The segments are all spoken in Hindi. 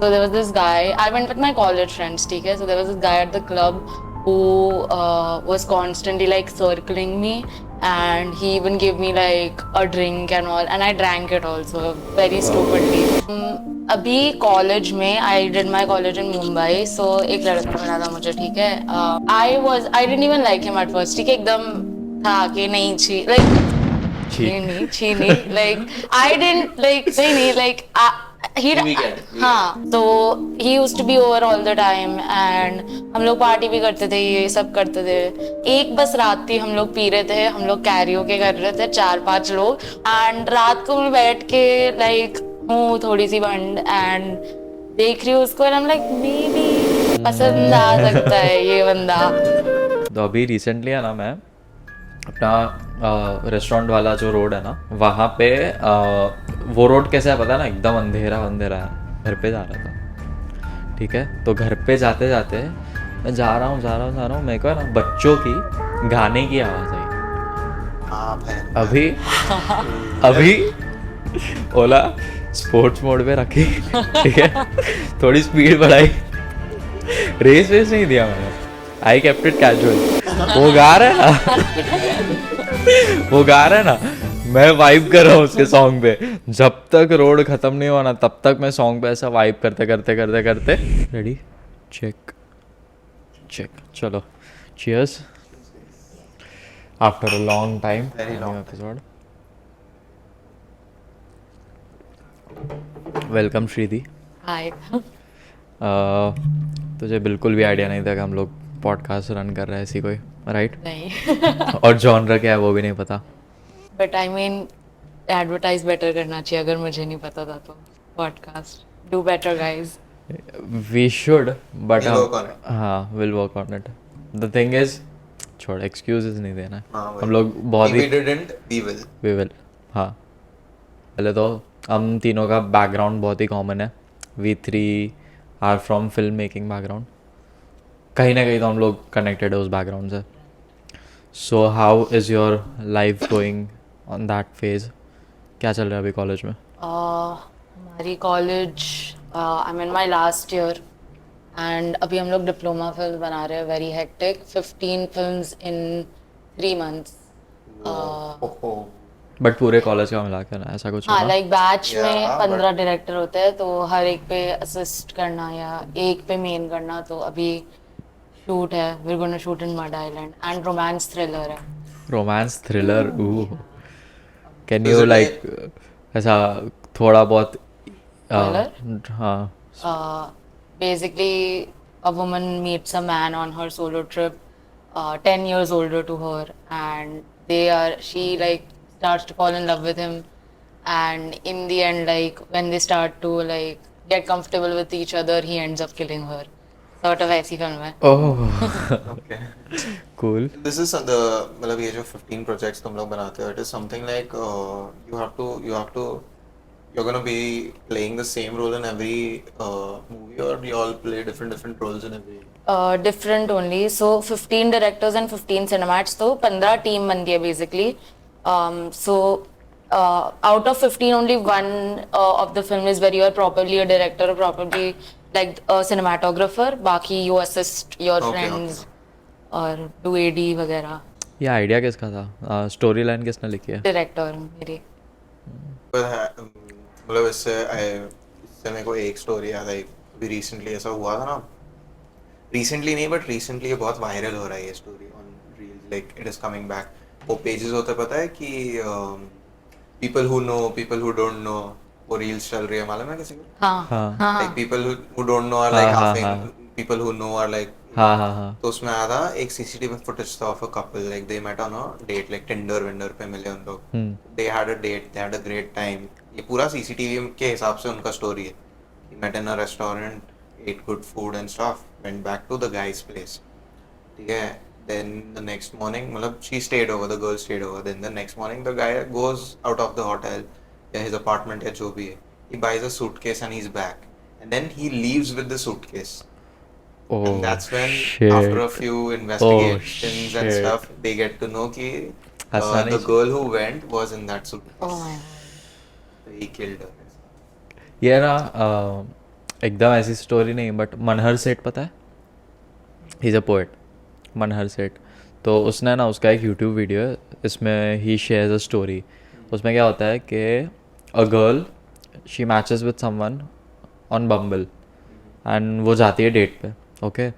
So there was this guy. I went with my college friends. Okay, so there was this guy at the club who was constantly like circling me, and he even gave me like a drink and all, and I drank it also very stupidly. अभी कॉलेज में I did my college in Mumbai so एक लड़का मिला था मुझे ठीक है I didn't even like him at first ठीक है एकदम था कि नहीं छी लाइक चीनी like I didn't like नहीं like he हाँ तो he used to be over all the time and हम लोग पार्टी भी करते थे ये सब करते थे एक बस रात थी हम लोग पी रहे थे हम लोग कैरियोके कर रहे थे 4-5 लोग एंड रात को मैं बैठ के लाइक हूँ थोड़ी सी बंद एंड देख रही हूँ उसको and I am like may be पसंद आ सकता है ये बंदा। तो अभी रिसेंटली है ना मैं अपना रेस्टोरेंट वाला जो रोड है ना वहाँ पे वो रोड कैसा है पता है ना एकदम अंधेरा अंधेरा है घर पे जा रहा था ठीक है तो घर पे जाते जाते मैं जा रहा हूँ मेरे को है ना बच्चों की गाने की आवाज़ आई अभी अभी ओला स्पोर्ट्स मोड पे रखी ठीक है थोड़ी स्पीड बढ़ाई रेस नहीं दिया मैंने आई केप्ट इट कैजुअल वो गा रहा है ना मैं वाइब कर रहा हूँ उसके सॉन्ग पे जब तक रोड खत्म नहीं हुआ ना तब तक मैं सॉन्ग पे ऐसा वाइब करते रेडी चेक चलो cheers after a long time episode welcome Shridi hi तुझे बिल्कुल भी आइडिया नहीं था कि हम लोग पॉडकास्ट रन कर रहे हैं ऐसी कोई राइट नहीं और जॉनर क्या है वो भी नहीं पता but I mean advertise better करना चाहिए अगर मुझे नहीं पता था तो podcast do better guys we should but We'll work on it. हाँ will work on it the thing is छोड़ एक्सक्यूजेस नहीं देना हाँ, हम लोग बहुत we ही didn't, we will. We will हाँ पहले तो हम तीनों का बैकग्राउंड बहुत ही कॉमन है we three are from film making background कहीं ना कहीं तो हम लोग कनेक्टेड है उस बैकग्राउंड से so how is your life going on that phase क्या चल रहा है अभी कॉलेज में हमारी college I mean my last year and अभी हम लोग डिप्लोमा फिल्म बना रहे हैं very hectic 15 films in 3 months Oh. But पूरे कॉलेज का मिला के ना ऐसा कुछ हाँ होगा? लाइक बैच में Yeah, 15 डायरेक्टर होते हैं तो हर एक पे असिस्ट करना या एक पे मेन करना तो अभी शूट है we are gonna shoot in Madh Island and romance thriller है romance thriller can Is you it like ऐसा थोड़ा बहुत Thriller? हाँ basically a woman meets a man on her solo trip 10 years older to her and she like starts to fall in love with him and in the end like when they start to like get comfortable with each other he ends up killing her sort of ऐसी फिल्म है ओह Okay. Cool This is the मतलब ये जो 15 projects तुम लोग बनाते हो, it is something like you're gonna be playing the same role in every movie, or you all play different roles in every. different only so 15 directors and 15 cinemats तो 15 टीम बनती है basically so out of 15 only one of the film is where you are properly a director or properly like a cinematographer बाकी you assist your Okay, friends और do AD वगैरह ये आइडिया किसका था स्टोरी लाइन किसने लिखी है डायरेक्टर मेरी मतलब इससे मेरे को एक स्टोरी याद आई अभी रिसेंटली ऐसा हुआ था ना रिसेंटली नहीं बट रिसेंटली ये बहुत वायरल हो रहा है ये story on reels like it is coming back वो पेजेस होते पता है कि पीपल हु डोंट नो वो रील्स चल रही है मालूम है किसी को हाँ हाँ। हाँ like people who don't know are like huffing people who know are like हाँ तो उसमें आया था एक सीसीटीवी फुटेज था of a couple like they met on a date like Tinder विंडर पे मिले उन लोग they had a date they had a great time ये पूरा सीसीटीवी के हिसाब से उनका स्टोरी है he met in a restaurant ate good food and stuff went back to the guy's place ठीक है then the next morning मतलब she stayed over the girl stayed over then the next morning the guy goes out of the hotel या his apartment या जो भी है he buys a suitcase and he's back and then he leaves with the suitcase Oh, and that's when shit. after a few investigations and shit. stuff they get to know कि हंसना the नहीं girl who went was in that suitcase oh my so he killed her ये ना एकदम ऐसी स्टोरी नहीं, बट मनहर सेठ पता है, he is a poet, Manhar सेठ। तो उसने ना, उसका एक यूट्यूब वीडियो है, इसमें ही शेयर्स अ स्टोरी। उसमें क्या होता है कि a girl she matches with someone on Bumble and वो जाती है डेट पे, ओके।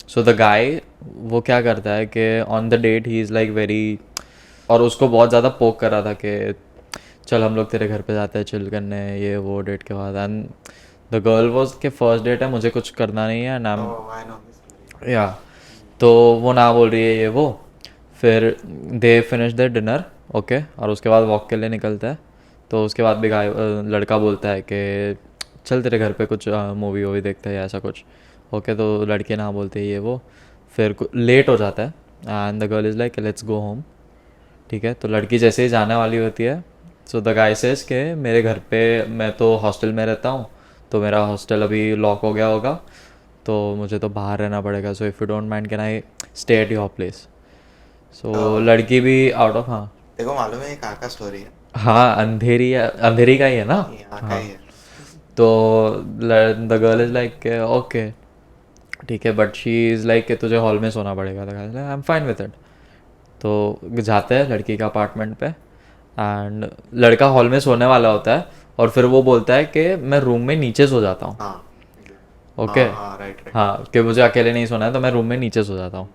सो द गाय वो क्या करता है कि on the date he is like very, और उसको बहुत ज़्यादा पोक करा था कि चल हम लोग तेरे घर पे जाते हैं चिल करने, ये वो डेट के बाद। एंड द गर्ल वॉज के फर्स्ट डेट है, मुझे कुछ करना नहीं है नाम, Oh, I know this story. या तो वो ना बोल रही है ये वो। फिर they finish the dinner, okay, और उसके बाद वॉक के लिए निकलता है। तो उसके बाद भी लड़का बोलता है कि चल तेरे घर पे कुछ मूवी वूवी देखते हैं या ऐसा कुछ, ओके। तो लड़की ना बोलती है ये वो। फिर लेट हो जाता है and the girl is like let's go home, ठीक है। तो लड़की जैसे ही जाने वाली होती है, सो द गाय सेज के मेरे घर पे, मैं तो हॉस्टल में रहता हूँ, तो मेरा हॉस्टल अभी लॉक हो गया होगा, तो मुझे तो बाहर रहना पड़ेगा, so if you don't mind can I stay at your place. So लड़की भी आउट ऑफ, हाँ देखो मालूम है ये कहाँ का स्टोरी है? हाँ, अंधेरी का ही है ना। ये यहाँ का ही है। तो the girl is like okay ठीक है, बट शी इज़ लाइक कि तुझे हॉल में सोना पड़ेगा। I am fine with it. तो जाते हैं लड़की के अपार्टमेंट पे एंड लड़का हॉल में सोने वाला होता है, और फिर वो बोलता है कि मैं रूम में नीचे सो जाता हूँ, हाँ ओके। हाँ राइट राइट। हाँ, कि मुझे अकेले नहीं सोना है, तो मैं रूम में नीचे सो जाता हूँ।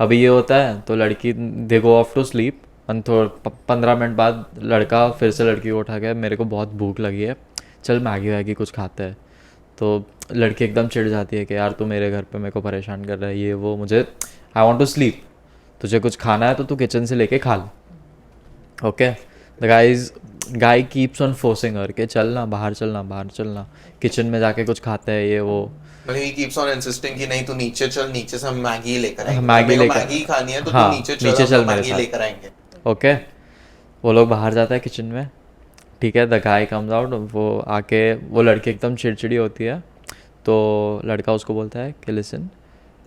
अभी ये होता है तो लड़की they go off to sleep, and 15 minute बाद लड़का फिर से लड़की को उठा के मेरे को बहुत भूख लगी है, चल मैगी वैगी कुछ खाते हैं। तो लड़की एकदम चिढ़ जाती है कि यार तू मेरे घर पे मेरे को परेशान कर रहा है, ये वो, मुझे आई वॉन्ट टू स्लीप, तुझे कुछ खाना है तो तू किचन से लेके खा ले, okay. The guy keeps on forcing her के चलना बाहर, चलना बाहर, चलना किचन में जाके कुछ खाते हैं, ये वो। मतलब he keeps on insisting कि नहीं तू नीचे चल, नीचे से हम मैगी लेकर आएंगे, मैगी मेरे को लेकर, मैगी खानी है तो हाँ तू नीचे चल, नीचे हम चल लोग मेरे मैगी साथ, लेकर आएंगे। ओके। वो लोग बाहर जाता है किचन में, ठीक है। द गाय कम्स आउट, वो आके वो लड़की एकदम चिड़चिड़ी होती है, तो लड़का उसको बोलता है कि लिसन,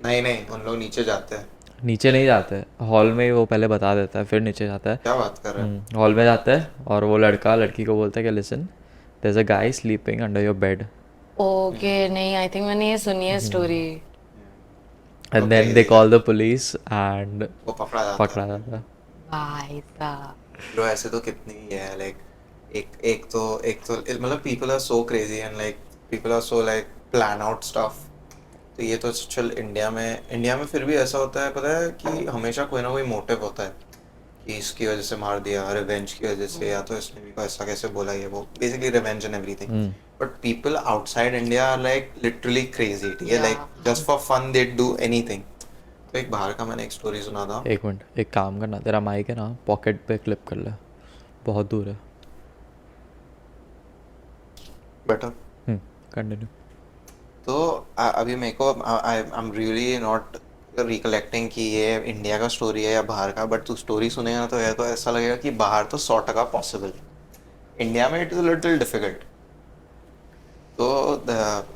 नहीं नहीं उन लोग नीचे जाते हैं। नीचे नहीं जाते, हॉल में ही वो पहले बता देता है, फिर नीचे जाता है। क्या बात कर रहे हैं? हॉल में जाता है और वो लड़का लड़की को बोलता है कि listen, there is a guy sleeping under your bed, okay, नहीं आई थिंक मैंने ये सुनी है story. And then they call the police एंड वो पकड़ा जाता है। पकड़ा जाता है। भाई साहब, ब्रो ऐसे तो कितनी ही है, लाइक एक तो मतलब people are so crazy and like people are so like plan out stuff. तो ये तो चल इंडिया में फिर भी ऐसा होता है, पता है कि हमेशा कोई ना कोई मोटिव होता है कि इसकी वजह से मार दिया, रिवेंज की वजह से, या तो इसने मेरे को ऐसा कैसे बोला, ये वो, basically revenge and everything. But people outside India are like literally crazy, ठीक है, like just for fun they do anything. तो एक बाहर का मैंने एक स्टोरी सुना था। एक मिनट, एक काम करना, तेरा माइक है ना पॉकेट पे क्लिप कर ले, बहुत दूर है। Better continue. तो अभी मेरे को I am really not recollecting कि ये इंडिया का स्टोरी है या बाहर का, बट तू स्टोरी सुनेगा ना तो यार तो ऐसा लगेगा कि बाहर तो 100% पॉसिबल, इंडिया में it is a little difficult. तो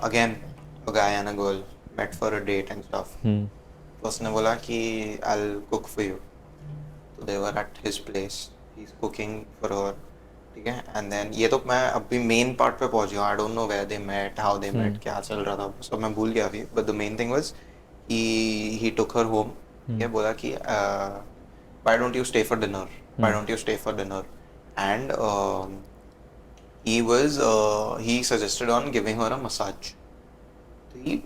again a guy and a girl met for a date and stuff. तो उसने बोला कि I will cook for you, तो they were at his place, he is cooking for her, ठीक है। एंड देन ये तो मैं अभी मेन पार्ट पे पहुंच गया, I don't know where they met, how they met, क्या चल रहा था सब मैं भूल गया अभी, but the main thing was he took her home, ठीक है। बोला कि why don't you stay for dinner, why don't you stay for dinner, and he suggested on giving her a massage। तो he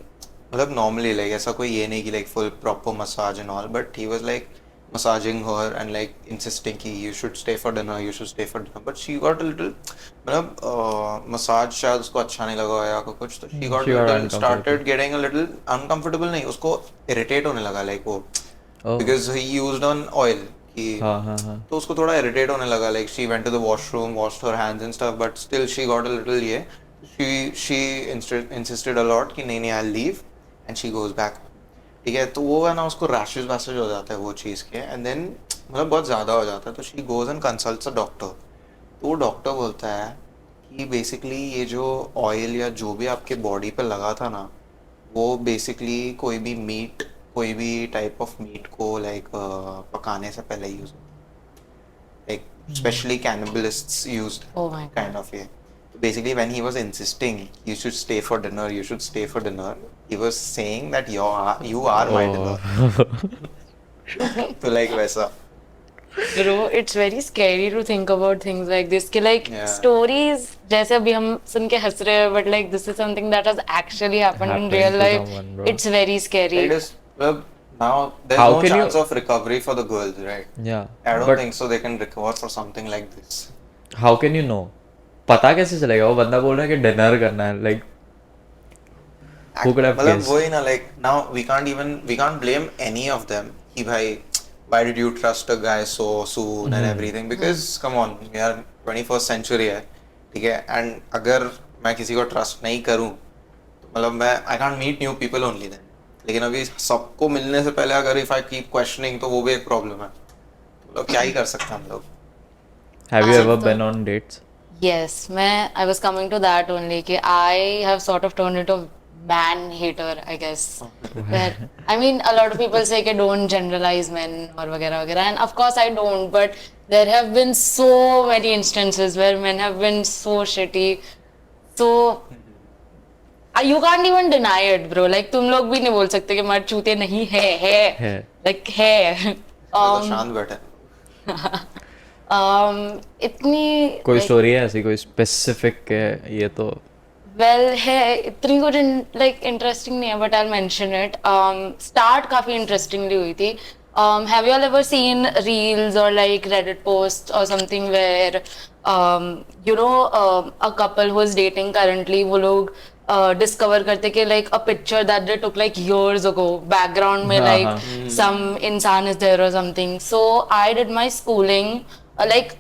मतलब normally like ऐसा कोई ये नहीं कि like full proper massage and all, but he was like massaging her and like insisting कि you should stay for dinner, you should stay for dinner, but she got a little मतलब massage शायद उसको अच्छा नहीं लगा या कुछ, तो she got a little started getting a little uncomfortable, नहीं उसको irritate होने लगा like वो because he used on oil कि तो उसको थोड़ा irritate होने लगा, like she went to the washroom, washed her hands and stuff, but still she got a little ये she insisted a lot कि नहीं I'll leave, and she goes back, ठीक है। तो वो है ना उसको रैशेस वैशेस हो जाता है वो चीज़ के, एंड देन मतलब बहुत ज़्यादा हो जाता है, तो she goes and consults a doctor. तो वो डॉक्टर बोलता है कि बेसिकली ये जो ऑयल या जो भी आपके बॉडी पे लगा था ना, वो बेसिकली कोई भी मीट, कोई भी टाइप ऑफ मीट को लाइक पकाने से पहले use, like specially cannibalists used Oh my God. Kind of ये। Basically, when he was insisting, you should stay for dinner, you should stay for dinner, he was saying that you are my dinner. तो like वैसा. Bro, it's very scary to think about things like this. कि like Yeah. stories जैसे अभी हम सुन के हंस रहे हैं, but like this is something that has actually happened in Happened real to life. someone, bro. It's very scary. It is, well, now there's How no can you- chance of recovery for the girls, right? Yeah, I don't but think so they can recover for something like this. how can you know? पता कैसे चलेगा? वो बंदा बोल रहा है कि डिनर करना है, like who could have मतलब guessed? वही ना, like now we can't blame any of them कि भाई why did you trust a guy so soon and everything, because come on, we are 21st century है, ठीक है, and अगर मैं किसी को trust नहीं करूँ तो मतलब मैं I can't meet new people only then, लेकिन अभी सबको मिलने से पहले अगर if I keep questioning तो वो भी एक problem है, मतलब क्या ही कर सकते हैं हम लोग. Have you ever तो- been on dates? Yes, I was coming to that only. कि I have sort of turned into a man hater, I guess. Where, I mean, a lot of people say कि don't generalize men or वगैरह वगैरह, and of course I don't. But there have been so many instances where men have been so shitty. So you can't even deny it, bro. Like तुम लोग भी नहीं बोल सकते कि मर्द चूते नहीं है. Like है. तो शांत बैठे. इतनी कोई like, स्टोरी है ऐसी, कोई स्पेसिफिक के ये तो वेल है, इतनी कुछ लाइक इंटरेस्टिंग नहीं है, but I mention it. Start काफी इंटरेस्टिंगली हुई थी. Have you all ever seen reels और लाइक रेडिट पोस्ट और something where you know a couple who is dating currently, वो लोग डिस्कवर करते कि like a picture that they took like years ago, background में हाँ, लाइक सम इंसान इज देयर और something. So I did my schooling like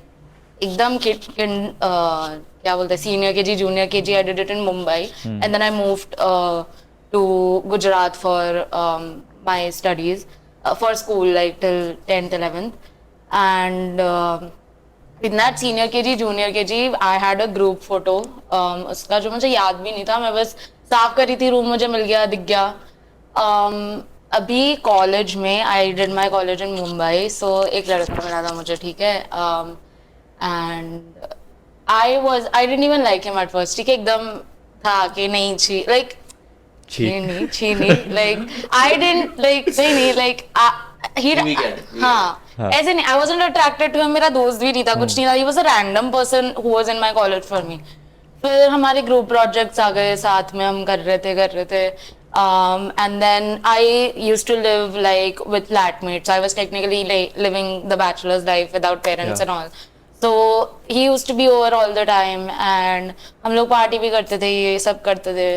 एकदम क्या बोलते हैं, senior KG junior KG. I did it in Mumbai and then I moved to Gujarat for my studies for school like till 10th 11th. And in that senior KG junior KG I had a group photo. उसका जो मुझे याद भी नहीं था, मैं बस साफ करी थी, रूम मुझे मिल गया, दिख गया. अभी कॉलेज में I did my college in Mumbai, so एक लड़का मिला था मुझे, ठीक है, and I didn't even like him at first. ठीक है, एकदम था कि नहीं छी लाइक नहीं लाइक आई डिडंट लाइक नहीं लाइक हाँ ऐसे नहीं. I wasn't attracted to him. मेरा दोस्त भी नहीं था, कुछ नहीं था. He was a random person who was in my college for me. फिर हमारे ग्रुप प्रोजेक्ट्स आ गए, साथ में हम कर रहे थे. And then I used to live like with flatmates. I was technically like living the bachelor's life without parents and all. So he used to be over all the time and हम लोग पार्टी भी करते थे, ये सब करते थे.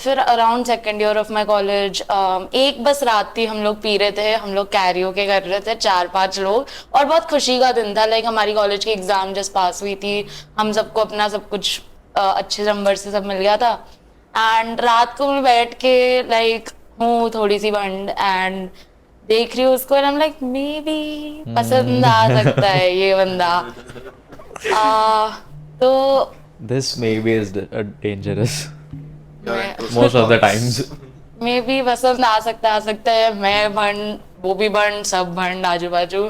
फिर around second year of my college एक बस रात थी, हम लोग पी रहे थे, हम लोग कैरियोके कर रहे थे 4-5 लोग, और बहुत खुशी का दिन था. लाइक हमारी कॉलेज की एग्जाम जस्ट पास हुई थी, हम सबको अपना सब कुछ अच्छे नंबर से सब मिल गया था. एंड रात को मैं बैठ के लाइक हूँ थोड़ी सी बंड एंड देख रही हूँ उसको, and I am like may be पसंद आ सकता है ये बंदा. तो this maybe is dangerous मैं most of the times. May be पसंद आ सकता है. मैं बंड, वो भी बंड, सब बंड आजू बाजू.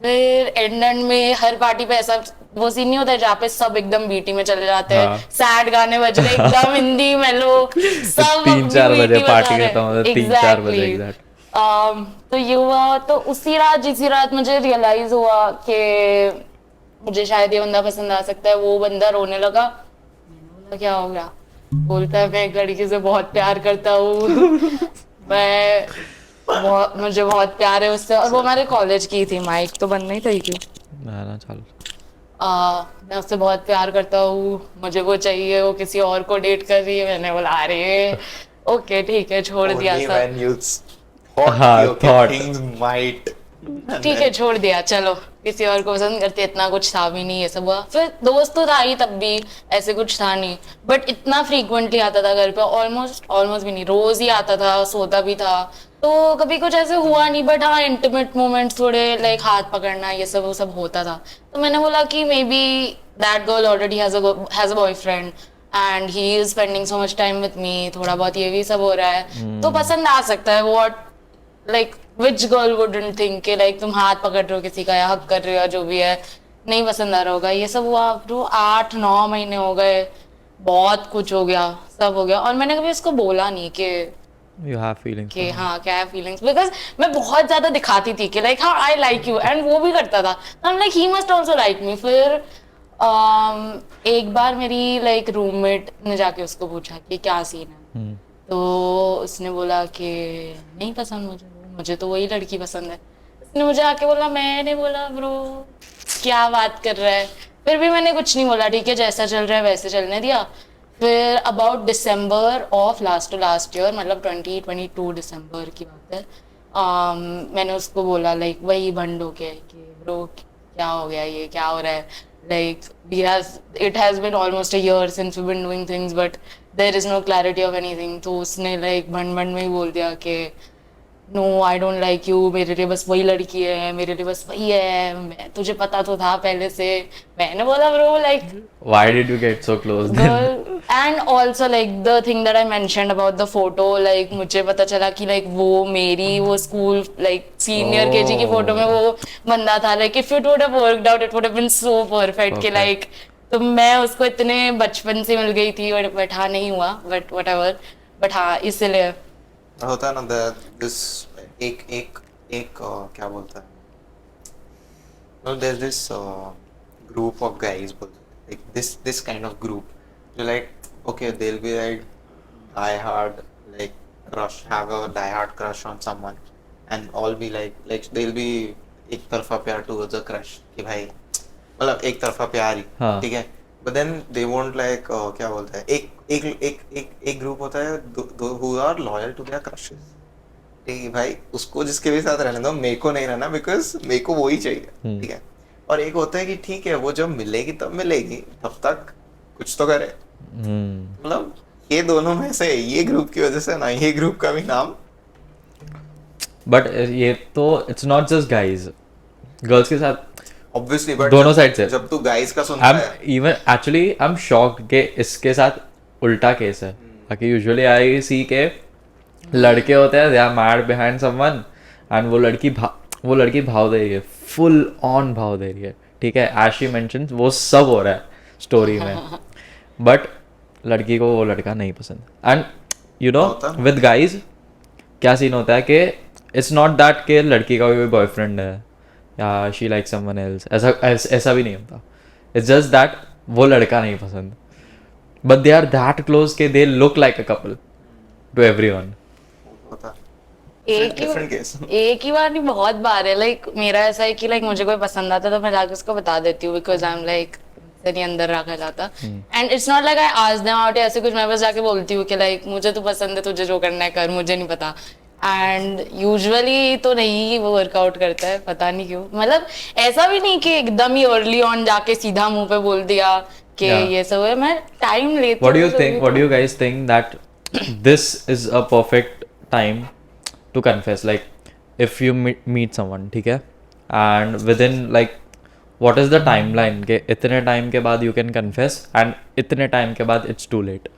फिर एंड में हर पार्टी पे ऐसा वो सीन नहीं होता है जहाँ पे सब एकदम बीटी में चले जाते हैं, सैड गाने बज रहे एकदम हिंदी मेलो, सब 3-4 अपनी बजे बीटी पार्टी बजा खत्म होता है, रहे. 3-4 बजे Exactly. एग्जैक्ट. तो ये हुआ. तो जिसी रात मुझे रियलाइज हुआ कि मुझे शायद ये बंदा पसंद आ सकता है. वो बंदा रोने लगा. मैंने बोला क्या हो गया? बोलता है मैं एक लड़की से बहुत प्यार करता हूँ. मुझे बहुत प्यार है उससे, और वो हमारे कॉलेज की थी. माइक तो बंद नहीं थी क्यों? ना चल. मैं उससे बहुत प्यार करता हूँ, मुझे वो चाहिए, वो किसी और को डेट कर रही है. मैंने बोला अरे ओके ठीक है, छोड़ दिया Only सब. when you thought हाँ, कि okay, thought. things might. ठीक है, छोड़ दिया, चलो किसी और को पसंद करते. इतना कुछ था भी नहीं, ये सब हुआ. फिर दोस्त तो था ही, तब भी ऐसे कुछ था नहीं, बट इतना फ्रीक्वेंटली आता था घर पे, ऑलमोस्ट भी नहीं, रोज ही आता था, सोता भी था. तो कभी कुछ ऐसे हुआ नहीं, बट हाँ इंटीमेट मोमेंट्स थोड़े लाइक हाथ पकड़ना ये सब वो सब होता था. तो मैंने बोला कि may be that girl already has a boyfriend and he is spending so much time with me, थोड़ा बहुत ये भी सब हो रहा है, तो पसंद आ सकता है. What like which girl wouldn't think कि like तुम हाथ पकड़ रहे हो किसी का या हक कर रहे हो जो भी है, नहीं पसंद आ रहा होगा, ये सब हुआ ब्रो 8-9 महीने हो गए, बहुत कुछ हो गया, सब हो गया, और मैंने कभी उसको बोला नहीं कि यू हैव फीलिंग्स कि हाँ क्या है फीलिंग्स, बिकॉज मैं बहुत ज्यादा दिखाती थी कि लाइक हाँ आई लाइक यू, एंड वो भी करता था, आई am like he must also like me. फिर एक बार मेरी लाइक रूममेट ने जाके उसको पूछा कि क्या सीन है, तो उसने बोला कि नहीं पसंद मुझे, मुझे तो वही लड़की पसंद है। उसने मुझे आके बोला, मैंने बोला ब्रो क्या बात कर रहा है, फिर भी मैंने कुछ नहीं बोला, ठीक है जैसा चल रहा है वैसे चलने दिया। फिर about December of last year, मतलब 2022 दिसंबर की बात है, मैंने उसको बोला लाइक वही बंद हो गया कि ब्रो क्या हो गया, ये क्या हो रहा है, like it has been almost a year since we've been doing things but there is no clarity of anything। तो उसने लाइक भंड में ही बोल दिया कि no I don't like you, मेरे लिए बस वही लड़की है, मेरे लिए बस वही है, मैं तुझे पता तो था पहले से। मैंने बोला bro like why did you get so close then? And also like the thing that I mentioned about the photo, like मुझे पता चला कि लाइक वो मेरी वो स्कूल लाइक सीनियर केजी की फोटो में वो बंदा था, like if it would have worked out it would have been so perfect कि लाइक, तो मैं उसको इतने बचपन से मिल गई थी, बट हाँ नहीं हुआ, बट व्हाटएवर, बट हाँ इसलिए होता है ना दिस एक एक एक क्या बोलता है, no there's this group of guys like this kind of group, so like okay they'll be like die hard like have a die hard crush on someone and all be like they'll be एक तरफा प्यार towards a crush कि भाई मतलब एक तरफा प्यार ही, हाँ. ठीक है, but then they won't like क्या बोलता है, एक ग्रुप होता है who are loyal to their crushes, ठीक है भाई उसको जिसके भी साथ रहने दो, मेरे को नहीं रहना बिकॉज मेरे को वो ही चाहिए, ठीक है। और एक होता है कि ठीक है वो जब मिलेगी तब मिलेगी, तब तक कुछ तो करे, मतलब ये दोनों में से ये ग्रुप की वजह से ना ये ग्रुप का भी नाम, बट ये तो it's not just guys, girls के साथ ऑब्वियसली, बट दोनों साइड से। जब तू गाइस का सुनता है, even actually I am shocked के इसके साथ उल्टा केस है, बाकी यूजुअली आई सी के लड़के होते हैं they are mad behind someone and वो लड़की भाव दे रही है, फुल ऑन भाव दे रही है, ठीक है, एज शी मेंशन्स वो सब हो रहा है स्टोरी में, बट लड़की को वो लड़का नहीं पसंद। And you know with guys क्या सीन होता है कि इट्स नॉट दैट के लड़की का कोई बॉयफ्रेंड है या शी लाइक समवन एल्स, ऐसा भी नहीं होता, इट्स जस्ट दैट वो लड़का नहीं पसंद, but they are that close के they look like a couple to everyone. एक ही बार नहीं, बहुत बार है, लाइक मेरा ऐसा है कि लाइक मुझे कोई पसंद आता तो मैं जाके उसको बता देती हूँ, बिकॉज आई एम लाइक नहीं अंदर रखा जाता, and it's not like I ask them out ऐसे कुछ, मैं बस जाके बोलती हूँ कि लाइक मुझे तो पसंद है, तुझे जो करना है कर, मुझे नहीं पता, एंड यूजुअली तो नहीं वो वर्कआउट करता है, पता नहीं क्यों, मतलब ऐसा भी नहीं कि एकदम ही अर्ली ऑन जाके सीधा मुंह पे बोल दिया कि ये सब है, मैं टाइम लेती हूँ। What do you guys think that this is a perfect time to confess, like if you meet someone, ठीक है, and within like what is the timeline के इतने टाइम के बाद you can confess and इतने टाइम के बाद it's too late?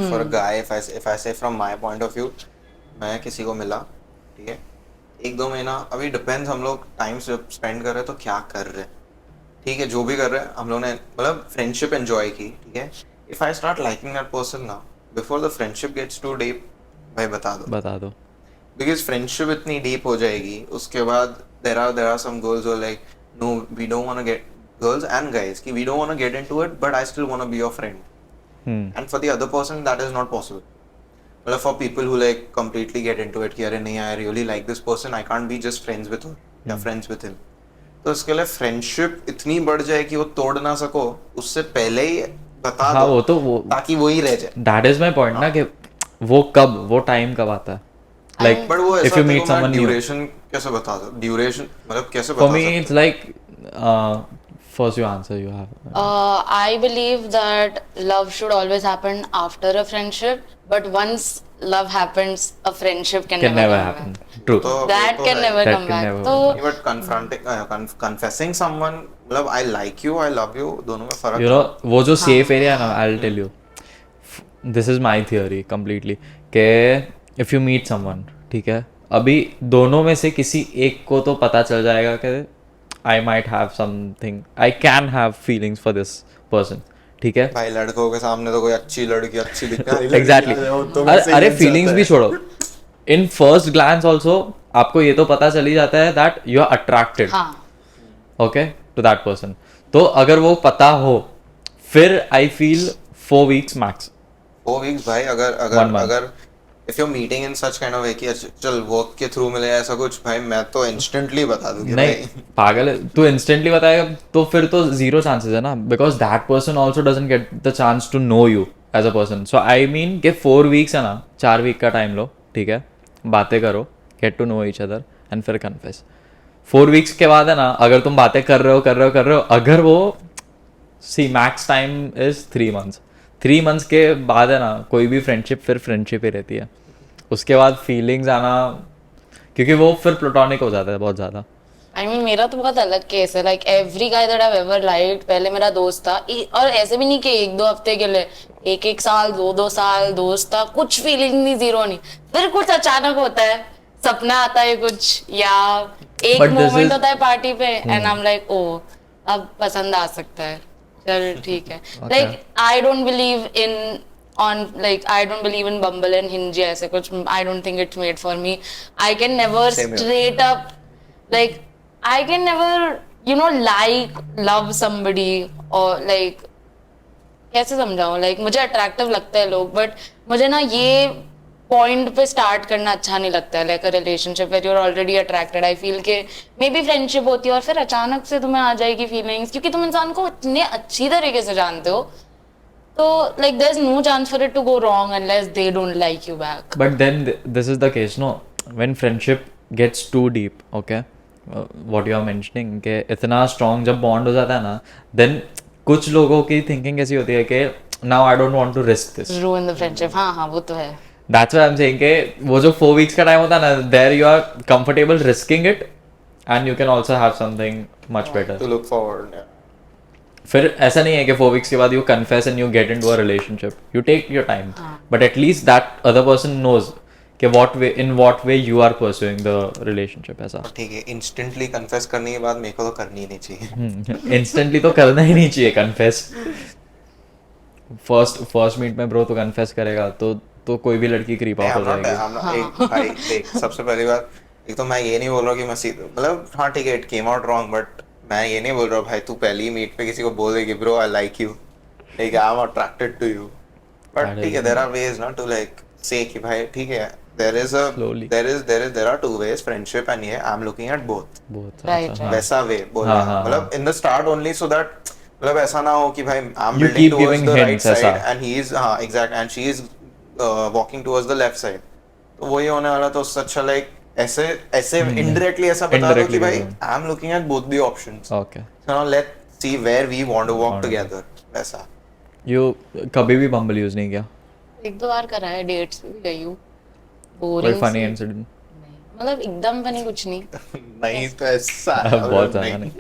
For a guy, if I say from my point of view, मैं किसी को मिला, ठीक है, 1-2 महीना, अभी डिपेंड्स हम लोग टाइम स्पेंड कर रहे हैं तो क्या कर रहे हैं, ठीक है, जो भी कर रहे हैं हम लोग ने मतलब फ्रेंडशिप एंजॉय की, ठीक है, if I start liking that person ना before the friendship gets too deep, भाई बता दो, बिकॉज फ्रेंडशिप इतनी डीप हो जाएगी, उसके बाद there are some girls who like no we don't want to get, girls and guys कि we don't want to get into it but I still want to be your friend, and for the other person that is not possible, मतलब for people who like completely get into it कि अरे नहीं I really like this person, I can't be just friends with her या फ्रेंड्स विद हिम, तो इसके लिए फ्रेंडशिप इतनी बढ़ जाए कि वो तोड़ ना सको, उससे पहले ही बता दो, वो तो वो ताकि वो ही रह जाए। दैट इज माय पॉइंट ना कि वो टाइम कब आता है, like बट वो if you meet someone new, duration कैसे बता दो, ड्यूरेशन मतलब कैसे बता for me सकते it's like first you answer, you have I believe that love should always happen after a friendship, but once love happens, a friendship can never happen. True. That can never come back. तो बट कन्फ्रंटिंग कन्फेसिंग समवन, मतलब I like you, I love you, दोनों में फर्क You know वो जो safe area ना, I'll tell you, this is my theory completely, कि if you meet someone, ठीक है, अभी दोनों में से किसी एक को तो पता चल जाएगा कि I might have something, I can have feelings for this person, ठीक है. भाई लड़कों के सामने तो कोई अच्छी लड़की अच्छी दिखने वाली लड़की एग्जैक्टली. आ जाए, वो तो वैसे ही अरे बन फीलिंग्स जाता भी है। छोड़ो, इन फर्स्ट ग्लैंस ऑल्सो आपको ये तो पता चल ही जाता है दैट यू आर अट्रैक्टेड, हाँ ओके, टू दैट पर्सन. तो अगर वो पता हो, फिर I feel 4 weeks max. 4 weeks भाई, अगर One अगर month. अगर if you meeting in such kind of वे कि चल वर्क के थ्रू मिले ऐसा कुछ, भाई मैं तो इंस्टेंटली बता दूं कि नहीं भाई पागल है, तू इंस्टेंटली बताएगा तो फिर तो जीरो चांसेस है ना, because that person also doesn't get the chance to know you as a person. So I mean कि 4 weeks है ना, 4 week का टाइम लो, ठीक है, बातें करो, get to know each other and फिर कन्फेस. 4 weeks के बाद है ना, अगर तुम बातें कर रहे हो, अगर वो C Max time is 3 months. 3 months के बाद है ना, कोई भी फ्रेंडशिप फिर फ्रेंडशिप ही रहती है. उसके बाद फीलिंग्स आना, क्योंकि वो फिर प्लेटोनिक हो जाता है बहुत ज़्यादा. आई मीन मेरा तो बहुत अलग केस है. Like every guy that I ever liked पहले मेरा दोस्त था, और ऐसे भी नहीं कि 1-2 हफ्ते के लिए, 1-1 साल 2-2 साल दोस्त था, कुछ फीलिंग नहीं, जीरो नहीं. फिर कुछ अचानक होता है, सपना आता है कुछ, या एक But this मोमेंट is- होता है पार्टी पे and I am like oh अब पसंद आ सकता है, चल ठीक है. Like I don't believe in on like I don't believe in Bumble and Hinge ऐसे कुछ. I don't think it's made for me. I can never Same here. straight up like I can never you know like love somebody or like कैसे समझाऊं, like मुझे अट्रैक्टिव लगता है लोग, बट मुझे ना ये पॉइंट पे स्टार्ट करना अच्छा नहीं लगता है. Like a relationship where you are already attracted. I feel के मे बी फ्रेंडशिप होती है और फिर अचानक से तुम्हें आ जाएगी फीलिंग्स, क्योंकि तुम इंसान को इतने अच्छी तरीके से जानते हो, तो like there's no chance for it to go wrong unless they don't like you back. But then this is the case, no? When friendship gets too deep, okay? What you are mentioning, कि इतना strong जब bond हो जाता है ना, then कुछ लोगों की thinking ऐसी होती है कि now I don't want to risk this. Ruin the friendship. हाँ हाँ वो तो है. That's why I'm saying कि वो जो 4 weeks का time होता है ना, there you are comfortable risking it, and you can also have something much better. to look forward. Yeah. फिर ऐसा नहीं है कि 4 weeks के बाद you confess and you get into a relationship. You take your time, but at least that other person knows कि what way you are pursuing the relationship. ऐसा ठीक है, इंस्टेंटली कन्फेस करने के बाद मेरे को तो करनी ही नहीं चाहिए. इंस्टेंटली तो करना ही नहीं चाहिए कन्फेस. फर्स्ट मीट में ब्रो तो कन्फेस करेगा तो कोई भी लड़की क्रीप आउट हो जाएगी. एक भाई देख, सबसे पहली बात, एक तो मैं ये नहीं बोल रहा कि मैं मतलब हाँ ठीक है it came out wrong, but मैं ये नहीं बोल रहा भाई तू पहली मीट पे किसी को बोल दे कि ब्रो आई लाइक यू, ठीक है, I am attracted to you. But ठीक है, देयर आर वेज ना टू लाइक से कि भाई ठीक है, there are two ways, friendship and ये I'm looking at both. Right. वैसा वे बोलना, हाँ. मतलब in the start only so that मतलब ऐसा ना हो कि भाई I'm You building keep towards giving the right hints, side ऐसा. and he is हाँ exact and she is walking towards the left side. तो वही होने वाला. तो उससे अच्छा like ऐसे indirectly ऐसा बता दो Indirectly कि भाई बोलो. I'm looking at both the options. Okay. So now let's see where we want to walk together. वैसा. You कभी भी बम्बल यूज नहीं किया? 1-2 बार करा है, डेट्स पे भी गई हूँ. कोई बोरिंग फनी इंसिडेंट? मतलब एकदम फनी कुछ नहीं. नहीं तो ऐसा बहुत ज़्यादा नहीं,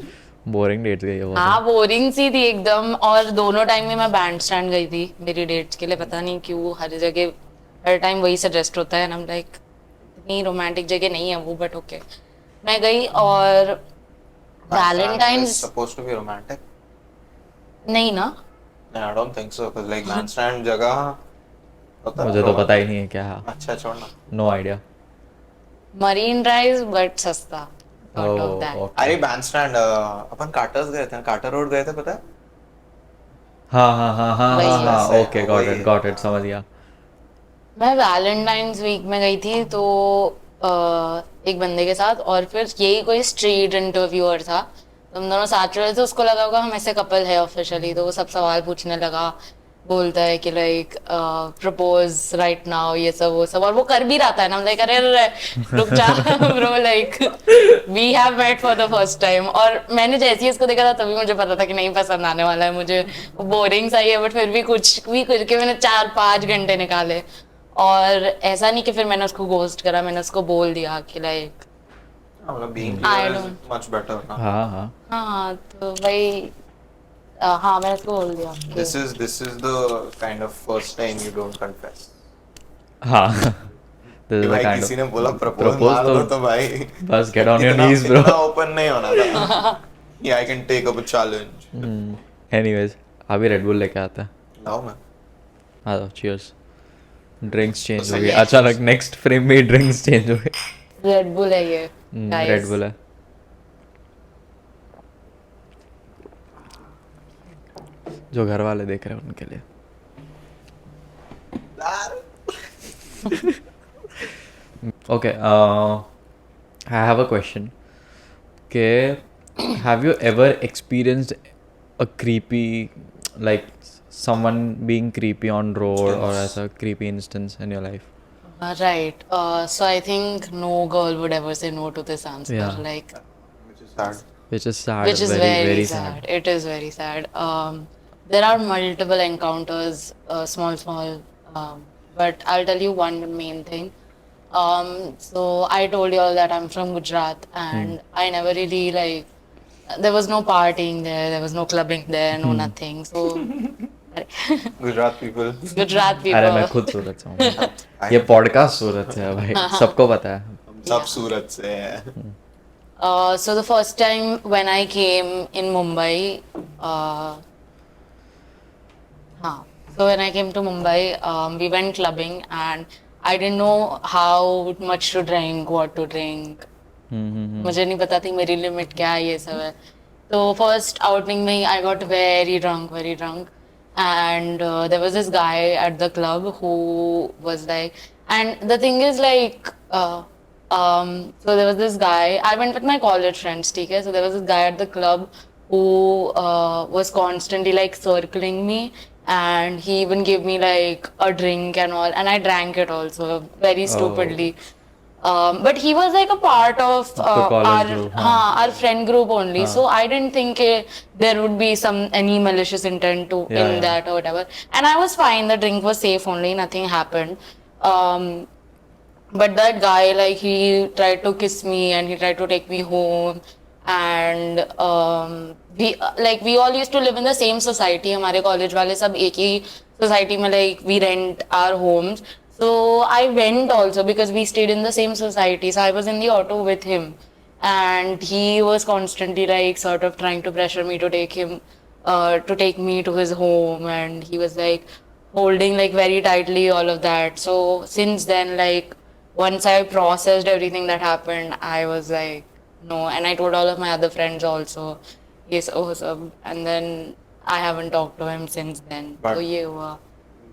बोरिंग डेट्स गई है बहुत. हाँ बोरिंग सी थी एकदम. और दोनों टाइम में मैं बैंड स्टैंड गई थी मेरी डेट्स के लिए. पता नहीं क्यों हर जगह हर टाइम वही सजेस्ट होता है. हम लाइक इतनी रोमांटिक जगह नहीं है वो, बट ओके मैं गई. और Valentine's supposed to be romantic. नहीं ना. No, I don't think so. Because like bandstand जगह होता है मुझे तो पता ही नहीं है क्या है. अच्छा छोड़ना. No idea. Marine Drive but सस्ता. Thought of that. अरे bandstand अपन कार्टर्स गए थे, कार्टर रोड गए थे, पता है? हाँ, वही. ओके वही. गॉट इट, समझ गया. मैं वैलेंटाइंस वीक में गई थी तो एक बंदे के साथ, और फिर यही कोई स्ट्रीट इंटरव्यूअर था. हम दोनों साथ रहे थे. उसको लगा होगा हम ऐसे कपल है ऑफिशियली, तो वो सब सवाल पूछने लगा. बोलता है कि लाइक प्रपोज राइट नाउ, ये सब वो सब, और वो कर भी रहा था ना. लाइक अरे रुक जा bro, like we have met for the first time. और मैंने जैसे ही इसको देखा था तभी मुझे पता था कि नहीं पसंद आने वाला है मुझे. बोरिंग सा ही है, बट फिर भी कुछ के मैंने 4-5 घंटे निकाले. और ऐसा नहीं कि फिर मैंने उसको गोस्ट करा, मैंने उसको बोल दिया कि लाइक मतलब being I here is don't- much better ना. हाँ हाँ तो भाई हाँ मैंने उसको बोल दिया कि This is the kind of first time you don't confess. This is कि the भाई kind किसी of ने बोला प्रपोज propose मार दो तो तो भाई बस get on your knees bro. इतना ओपन नहीं होना था. Yeah, I can take up a challenge. Anyways अभी रेड बुल लेके आता है लाओ मैं आ जाओ चीयर्स ड्रिंक्स चेंज हो सही गई है। अचानक नेक्स्ट फ्रेम में ड्रिंक्स चेंज हो गए रेड बुल है ये रेड बुल है जो घर वाले देख रहे हैं उनके लिए okay I have a question okay have you ever experienced a creepy like someone being creepy on road or as a creepy instance in your life Right. So I think no girl would ever say no to this answer. Yeah. Like, which is sad. which is sad which is very very sad. sad. It is very sad. There are multiple encounters, small, but I'll tell you one main thing. So I told you all that I'm from Gujarat, and I never really like. There was no partying there. There was no clubbing there. No nothing. So. Gujarat people. Gujarat people. अरे मैं खुद सूरत से हूँ ये पॉडकास्ट सूरत से है भाई सबको पता है हम सब सूरत से हैं. So the first time when I came in Mumbai, so when I came to Mumbai, we went clubbing and I didn't know how much to drink, what to drink. मुझे नहीं पता थी मेरी लिमिट क्या है ये सब है. तो first outing में I got very drunk. And there was this guy at the club who was like, and the thing is like, so there was this guy, I went with my college friends, okay? So there was this guy at the club who was constantly like circling me, and he even gave me like a drink and all, and I drank it also very stupidly. But he was like a part of college group, our friend group only. So I didn't think there would be any malicious intent to in that or whatever. And I was fine. The drink was safe only. Nothing happened. But that guy, like, he tried to kiss me and he tried to take me home. And we all used to live in the same society. हमारे college वाले सब एक ही society में like we rent our homes. So I went also because we stayed in the same society. So I was in the auto with him, and he was constantly like sort of trying to pressure me to take me to his home, and he was like holding like very tightly all of that. So since then, like once I processed everything that happened, I was like no, and I told all of my other friends also. Yes, awesome. And then I haven't talked to him since then. But- So ये हुआ.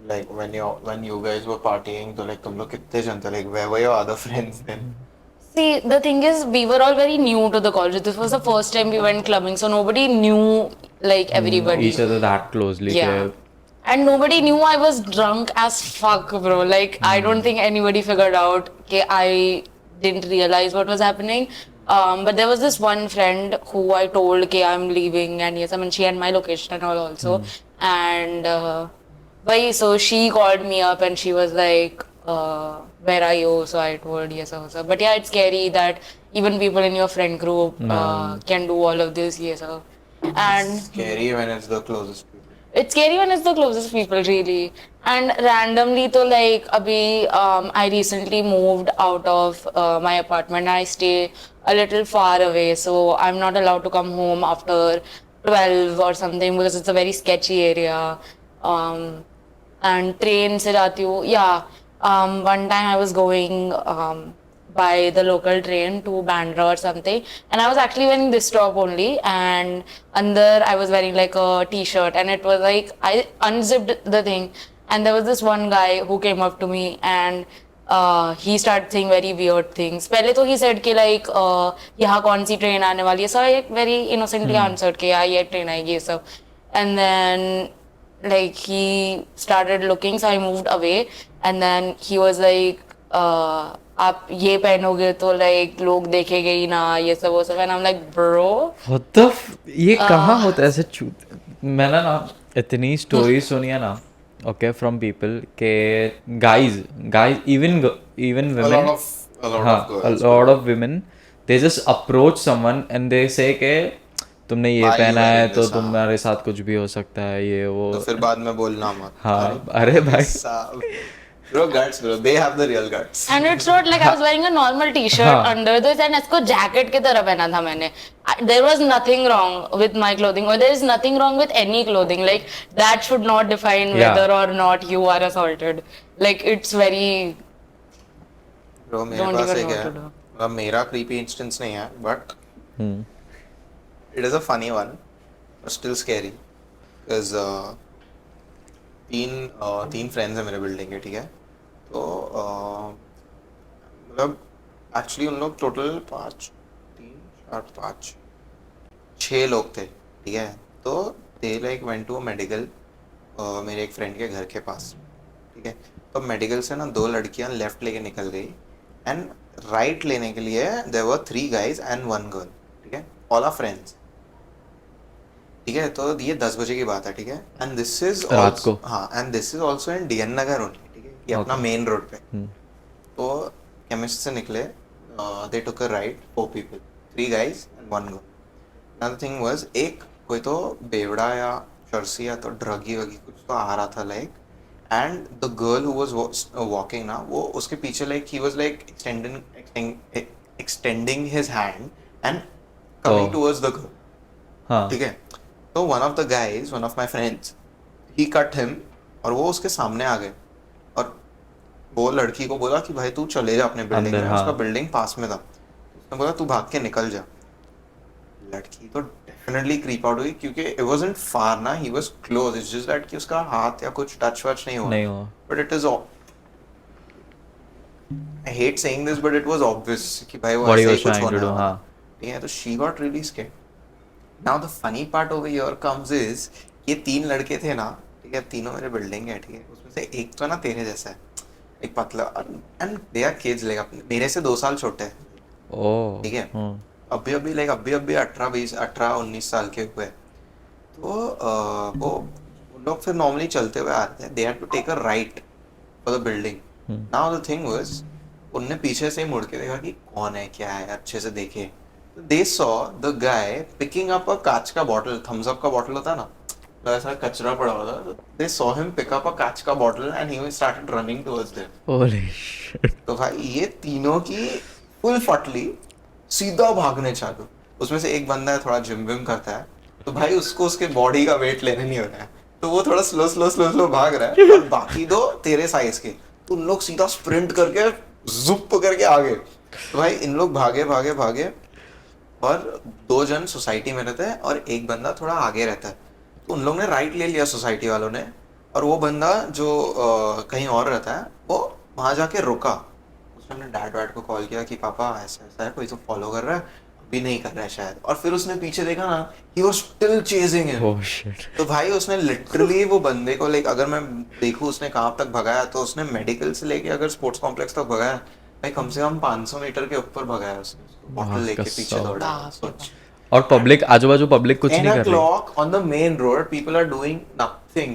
Like when you guys were partying, तो like तुम लोग कितने जन थे? Like where were your other friends then? See, the thing is, we were all very new to the college. This was the first time we went clubbing, so nobody knew like everybody. each other that closely Yeah. And nobody knew I was drunk as fuck, bro. Like, I don't think anybody figured out that I didn't realize what was happening. But there was this one friend who I told that I'm leaving, and yes, I mean, she had my location and all also. And so she called me up and she was like, where are you? So I told yes, also. But yeah, it's scary that even people in your friend group can do all of this, yes, sir. And Scary when it's the closest people. it's scary when it's the closest people, really. And randomly, to like, I recently moved out of my apartment. I stay a little far away, so I'm not allowed to come home after 12 or something because it's a very sketchy area. And train se jaati hu. Yeah. One time I was going by the local train to Bandra or something, and I was actually wearing this top only, and under I was wearing like a t-shirt, and it was like I unzipped the thing, and there was this one guy who came up to me, and he started saying very weird things. पहले तो he said कि like यहाँ कौन सी train आने वाली है, so I very innocently answered कि yeah, ये train आएगी ये सब, and then like he started looking, so I moved away, and then he was like आप ये पहनोगे तो like लोग देखेंगे ही ना ये सब वो सब, and I'm like bro What the ये कहाँ होता है ऐसे चूत मैंने ना इतनी स्टोरी सुनी है ना okay from people के guys even women A lot of girls. a lot of women they just approach someone and they say के तुमने ये Why you पहना है wearing तो this, हाँ? तुम्हारे साथ कुछ भी हो सकता है ये वो तो फिर बाद में बोलना मत. हाँ अरे भाई साहब. Bro, guts, bro. They have the real guts. And it's not like I was wearing a normal t-shirt under this and इसको jacket की तरह पहना था मैंने. There was nothing wrong with my clothing, or there is nothing wrong with any clothing. Like that should not define whether or not you are assaulted. Like it's very. Bro, मेरे Don't पास even एक know है. what to do. मतलब मेरा creepy instance नहीं है, but it is a funny one, but still scary. Because तीन फ्रेंड्स हैं मेरे बिल्डिंग के, ठीक है. तो मतलब एक्चुअली उन लोग टोटल 6 लोग थे, ठीक है. तो they like went to a medical मेरे एक फ्रेंड के घर के पास, ठीक है. तो मेडिकल से ना 2 लड़कियां लेफ्ट लेके निकल गई एंड राइट लेने के लिए there were 3 guys and 1 girl, ठीक है. ऑल आर फ्रेंड्स, ठीक है. तो ये 10 बजे की बात है, ठीक है. एंड दिस इज रात को. हाँ, and this is also in DN Nagar only, ठीक है. ये अपना मेन रोड पे. तो केमिस्ट से निकले, they took a ride, 4 people, 3 guys and 1 girl. Another thing was, एक कोई तो बेवड़ा या चर्सी या तो ड्रगी वगी कुछ तो आ रहा था like. And the girl who was walking ना, वो उसके पीछे like he was like extending his hand and coming towards the girl, हाँ. ठीक है. तो one of the guys, one of my friends, he cut him और वो उसके सामने आ गए और वो लड़की को बोला कि भाई तू चले जा अपने बिल्डिंग अंदर, में. हाँ. उसका बिल्डिंग पास में था. उसने बोला तू भाग के निकल जा. लड़की तो डेफिनेटली क्रीप आउट हुई क्योंकि इट वाजंट फार ना, he was close. It's just that कि उसका हाथ या कुछ टच वच नहीं हुआ. But it is, I hate saying this but it was obvious कि भाई वो ऐसे ही कुछ होना है. हाँ. ठीक है. तो she got really scared. Now the funny part over here comes is, ये 3 लड़के थे ना, ठीक है. तीनों मेरे बिल्डिंग है, ठीक है. उसमें से एक तो ना तेरे जैसा है, एक पतला, and they are kids like मेरे से 2 साल छोटे हैं, ठीक है. अभी 18-19 साल के हुए. तो वो उन लोग फिर नॉर्मली चलते हुए आते हैं. They had to take a right for the building. Now the thing was, उनने पीछे से ही मुड़ के देखा कि कौन है क्या है, अच्छे से देखे. They saw the guy picking up a कांच का बॉटल, थम्स अप का बॉटल होता है ना, तो ऐसा कचरा पड़ा हुआ था. They saw him pick up a कांच का bottle and he started running towards them. Holy shit. तो भाई ये तीनों की फुल फटली सीधा भागने चालू. उसमें से एक बंदा है थोड़ा जिम विम करता है, तो भाई उसको उसके बॉडी का वेट लेने नहीं हो रहा है, तो वो थोड़ा स्लो भाग रहा है. और बाकी 2 तेरे साइज के, तो उन लोग सीधा स्प्रिंट करके जुप करके आ गए. तो भाई इन लोग भागे और 2 जन सोसाइटी में रहते हैं और एक बंदा थोड़ा आगे रहता है. तो उन लोग ने राइट ले लिया सोसाइटी वालों ने, और वो बंदा जो कहीं और रहता है वो वहाँ जाके रुका. उसने डैड वैड को कॉल किया कि पापा ऐसा है, कोई तो फॉलो कर रहा है, अभी नहीं कर रहा है शायद. और फिर उसने पीछे देखा ना, he was still chasing him. Oh shit. तो भाई उसने लिटरली वो बंदे को लाइक, अगर मैं देखूँ उसने कहाँ तक भगाया, तो उसने मेडिकल से लेके अगर स्पोर्ट्स कॉम्प्लेक्स तक भगाया भाई, कम से कम 500 मीटर के ऊपर भगाया उसने. बॉटल लेके पीछे दौड़ा. सोच. और पब्लिक, आजू बाजू पब्लिक कुछ नहीं कर रही. o'clock on the main road, people are doing nothing.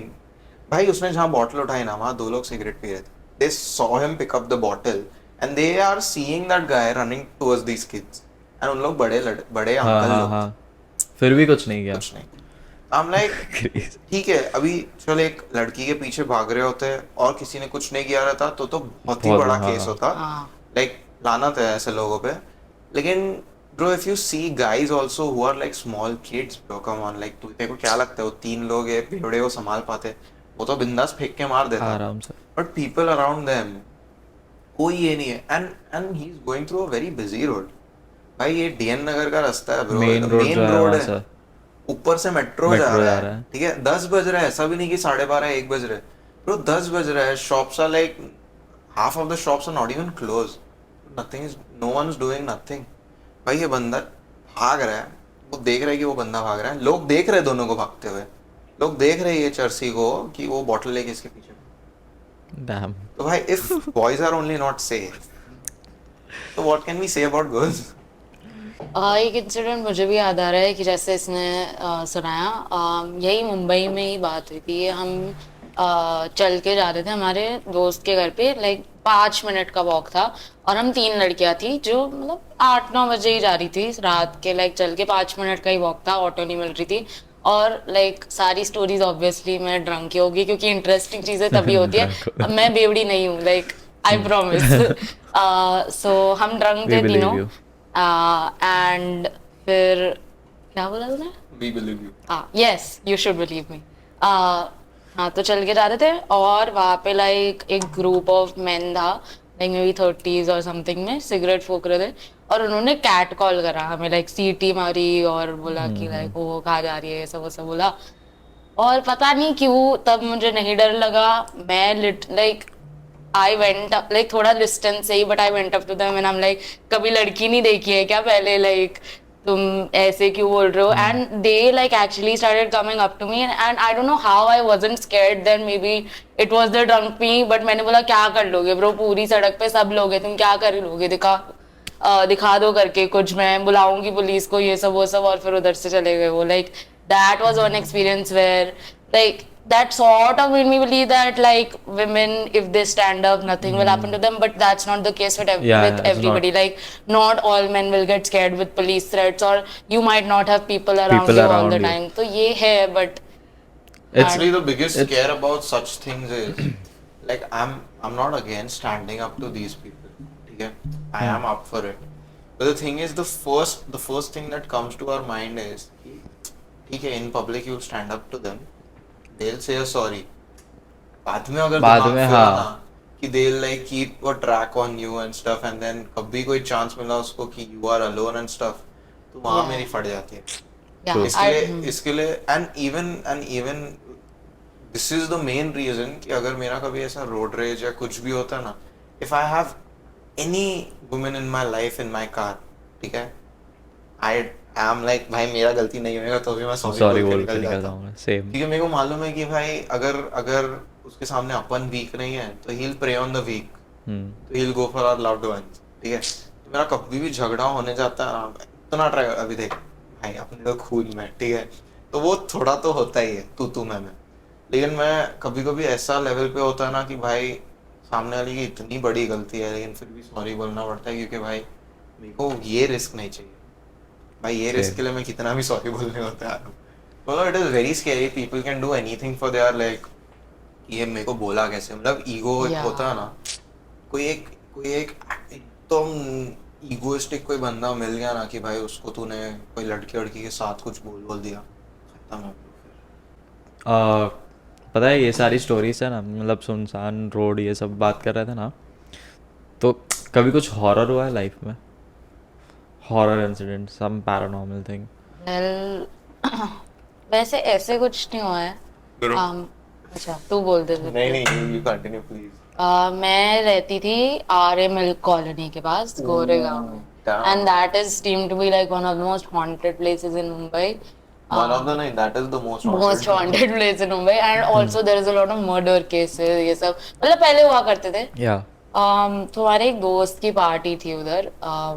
भाई उसने जहाँ बॉटल उठाई ना, वहाँ 2 लोग सिगरेट पी रहे थे. They saw him pick up the bottle and they are seeing that guy running towards these kids. And उन लोग बड़े अंकल लोग. हाँ. फिर भी कुछ नहीं किया. कुछ नहीं. I'm like, ठीक है, अभी चल एक लड़की के पीछे भाग रहे होते और किसी ने कुछ नहीं किया रहता तो बहुत ही बड़ा केस होता. लाइक लानत है ऐसे लोगों पे. लेकिन bro, if you see guys also who are like small kids, bro, come on, like तेरे को क्या लगता है वो 3 लोग है बेवड़े वो संभाल पाते? वो तो बिंदास फेंक के मार देता आराम से. But people around them, कोई ये नहीं है. and he's going through a very busy road. भाई ये डीएन नगर का रास्ता है bro, मेन रोड है. ऊपर से मेट्रो जा रहा है, ठीक है. 10 बज रहा है, ऐसा भी नहीं कि 12:30 1 बज रहे. bro 10 बज रहा है. shops are like, half of the shops are not even closed. no one is doing nothing. भाई ये बंदा भाग रहा है, वो देख रहा है कि वो बंदा भाग रहा है, लोग देख रहे हैं दोनों को भागते हुए, लोग देख रहे हैं ये चर्सी को कि वो बॉटल लेके इसके पीछे. Damn. तो भाई if boys are only not safe, तो what can we say about girls? एक इंसिडेंट मुझे भी याद आ रहा है कि जैसे इसने सुनाया, यही मुंबई में ही बात हुई थी. हम चल के जा रहे थे हमारे दोस्त के घर पे, लाइक 5 मिनट का वॉक था, और हम 3 लड़कियां थी जो मतलब 8-9 बजे ही जा रही थी रात के. लाइक चल के 5 मिनट का ही वॉक था, ऑटो नहीं मिल रही थी. और लाइक सारी स्टोरीज ऑब्वियसली मैं ड्रंक की होगी क्योंकि इंटरेस्टिंग चीजें तभी होती है. अब मैं बेवड़ी नहीं हूँ, लाइक आई प्रॉमिस. सो हम ड्रंक We थे believe तीनों. you. एंड फिर क्या बोला तूने? We believe you. Yes, you should believe me. हाँ, तो चल के जा रहे थे और वहाँ पे लाइक एक ग्रुप ऑफ मेन था, लाइक मे बी 30s और समथिंग में, सिगरेट फूक रहे थे. और उन्होंने कैट कॉल करा हमें, लाइक सीटी मारी और बोला कि लाइक वो कहाँ जा रही है, ये सब वो सब बोला. और पता नहीं क्यों तब मुझे नहीं डर लगा. मैं like I went up, like थोड़ा डिस्टेंस से ही, but I went up to them and I am like, कभी लड़की नहीं देखी है क्या पहले, लाइक तुम ऐसे क्यों बोल रहे हो? And they like actually started coming up to me and I don't know how I wasn't scared then, maybe it was the drunk me. But मैंने बोला क्या कर लोगे ब्रो, पूरी सड़क पे सब लोग हैं, तुम क्या कर लोगे, दिखा दो करके कुछ, मैं बुलाऊंगी पुलिस को, ये सब वो सब. और फिर उधर से चले गए वो. Like that was one experience where like that sort of made me believe that like women, if they stand up, nothing will happen to them. But that's not the case with with it's everybody. not. Like not all men will get scared with police threats, or you might not have people around People you all around the you. time. So ये है, but It's Actually, the biggest scare about such things is like I'm not against standing up to these people. Okay, I am up for it. But the thing is, the first thing that comes to our mind is, okay, in public you stand up to them. They'll say sorry. बाद में अगर बाद दिमाग में, फिरा हाँ. ना कि they'll like keep a track on you and stuff, and then कभी कोई chance मिला उसको कि you are alone and stuff, तो वहाँ Yeah. मेरी फट जाती है. yeah, इसके लिए and even this is the main reason कि अगर मेरा कभी ऐसा road rage या कुछ भी होता है ना, if I have any woman in my life in my car, ठीक है, I am like भाई मेरा गलती नहीं होएगा तो भी मैं sorry sorry बोल बोल के के निकल जाता हूँ. जाऊंगा. Same. क्योंकि मेरे को मालूम है कि भाई अगर उसके सामने अपन वीक नहीं है तो he'll prey on the weak, तो he'll go for our loved ones. ठीक है, तो मेरा कभी भी झगड़ा होने जाता है ना, इतना ट्राई, अभी देख भाई अपने तो खून में, ठीक है, तो वो थोड़ा तो होता ही है तू मैं. लेकिन मैं कभी कभी ऐसा लेवल पे होता है ना कि भाई सामने वाले की इतनी बड़ी गलती है लेकिन फिर भी सॉरी बोलना पड़ता है, क्योंकि भाई मेरे को ये रिस्क नहीं चाहिए भाई. ये रिस्क के लिए मैं कितना भी सॉरी बोलने को तैयार हूँ. मतलब it is very scary. People can do anything for their like, ये मेरे को बोला कैसे, मतलब ईगो होता है ना. कोई एक एकदम ईगोइस्टिक कोई बंदा मिल गया ना कि भाई उसको तूने कोई लड़की के साथ कुछ बोल दिया, खत्म हो गया. पता है ये सारी स्टोरीज है ना, मतलब सुनसान रोड ये सब बात कर रहे थे ना, तो कभी कुछ हॉरर हुआ है लाइफ में? हॉरर इंसिडेंट, सम पैरानॉर्मल थिंग? well, वैसे ऐसे कुछ नहीं हुआ है. अच्छा तू बोल दे. नहीं, यू कंटिन्यू प्लीज. मैं रहती थी आर्य मिल्क कॉलोनी के पास, गोरेगांव में. And that is deemed to be like one of the most haunted places in Mumbai. That is the most haunted place in Mumbai, and also there is a lot of murder cases. ये सब मतलब पहले हुआ करते थे. तो हमारे एक दोस्त की पार्टी थी उधर,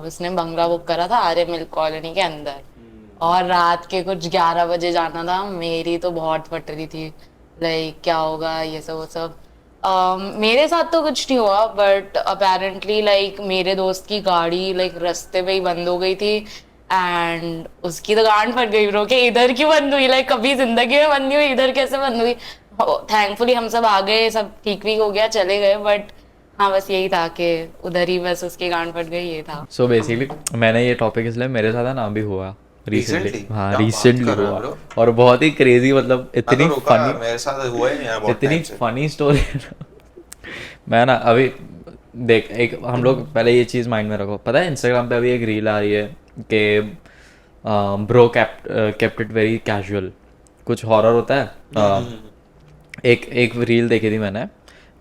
उसने बंगला बुक करा था आर्य मिल्क कॉलोनी के अंदर, और रात के कुछ 11 बजे जाना था. मेरी तो बहुत फट रही थी, लाइक क्या होगा ये सब वो सब. मेरे साथ तो कुछ नहीं हुआ, बट अपेरेंटली लाइक मेरे दोस्त की गाड़ी लाइक रास्ते पे ही बंद हो गई थी, एंड उसकी तो गांड फट गई ब्रो कि इधर क्यों बंद हुई, लाइक कभी जिंदगी में बंद नहीं हुई, इधर कैसे बंद हुई. थैंकफुली हम सब आ गए, सब ठीक भी हो गया, चले गए. बट हाँ बस यही था कि उधर ही बस उसकी गांड फट गई, ये था. सो बेसिकली मैंने ये टॉपिक इसलिए मेरे साथ है ना अभी हुआ रिसेंटली. हाँ रिसेंटली हुआ, और बहुत ही क्रेजी, मतलब इतनी फनी, मेरे साथ हुआ ही नहीं है, इतनी फनी स्टोरी. मैं ना अभी देख, एक हम लोग पहले ये चीज़ माइंड में रखो, पता है इंस्टाग्राम पे अभी एक रील आ रही है कि bro kept it very casual, कुछ हॉरर होता है. एक रील देखी थी मैंने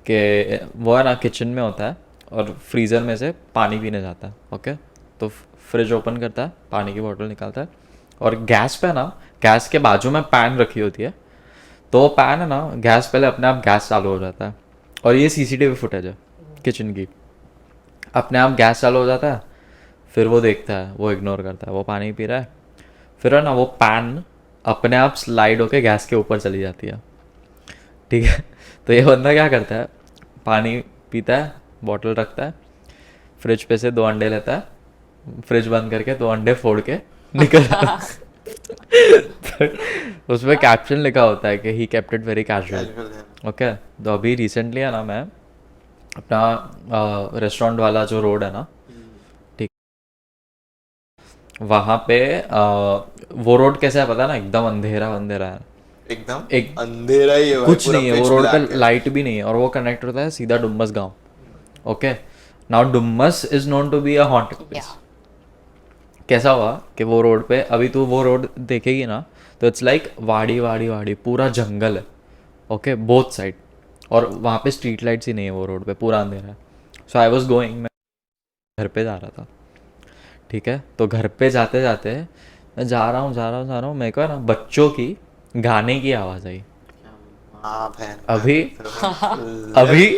कि वो है ना किचन में होता है और फ्रीज़र में से पानी पीने जाता है. ओके, तो फ्रिज ओपन करता है, पानी की बोतल निकालता है, और गैस पे ना, गैस के बाजू में पैन रखी होती है, तो वो पैन है ना, गैस पहले अपने आप गैस चालू हो जाता है. और ये CCTV फुटेज है किचन की. अपने आप गैस चालू हो जाता है, फिर वो देखता है, वो इग्नोर करता है, वो पानी पी रहा है, फिर है ना वो पैन अपने आप स्लाइड होके गैस के ऊपर चली जाती है. ठीक है, तो ये बंदा क्या करता है, पानी पीता है, बॉटल रखता है, फ्रिज पे से 2 अंडे लेता है, फ्रिज बंद करके 2 अंडे फोड़ के निकल उसमें कैप्शन लिखा होता है कि he kept it very casual. Casual है। ओके, तो अभी रिसेंटली है ना, मैं अपना रेस्टोरेंट वाला जो रोड है ना, ठीक, वहाँ पे वो रोड कैसा है पता है ना, एकदम अंधेरा अंधेरा है, एकदम एक अंधेरा ही है भाई, कुछ पूरा नहीं है, वो pitch रोड black पे है। लाइट भी नहीं है, और वो कनेक्ट होता है सीधा डुम्मस गांव। Okay, now Dumas is known to be a haunted place. Yeah. कैसा हुआ कि वो रोड पे, अभी तू वो रोड देखेगी ना, तो इट्स लाइक वाड़ी वाड़ी वाड़ी, पूरा जंगल है। ओके, बोथ साइड, और वहाँ पे स्ट्रीट लाइट्स ही नहीं है, वो रोड पे पूरा अंधेरा है। सो आई वॉज गोइंग, मैं घर पे जा रहा था, ठीक है, तो घर पे जाते जाते मैं जा रहा हूँ, मेरे को है ना बच्चों की गाने की आवाज़ आई। हाँ बहन। अभी अभी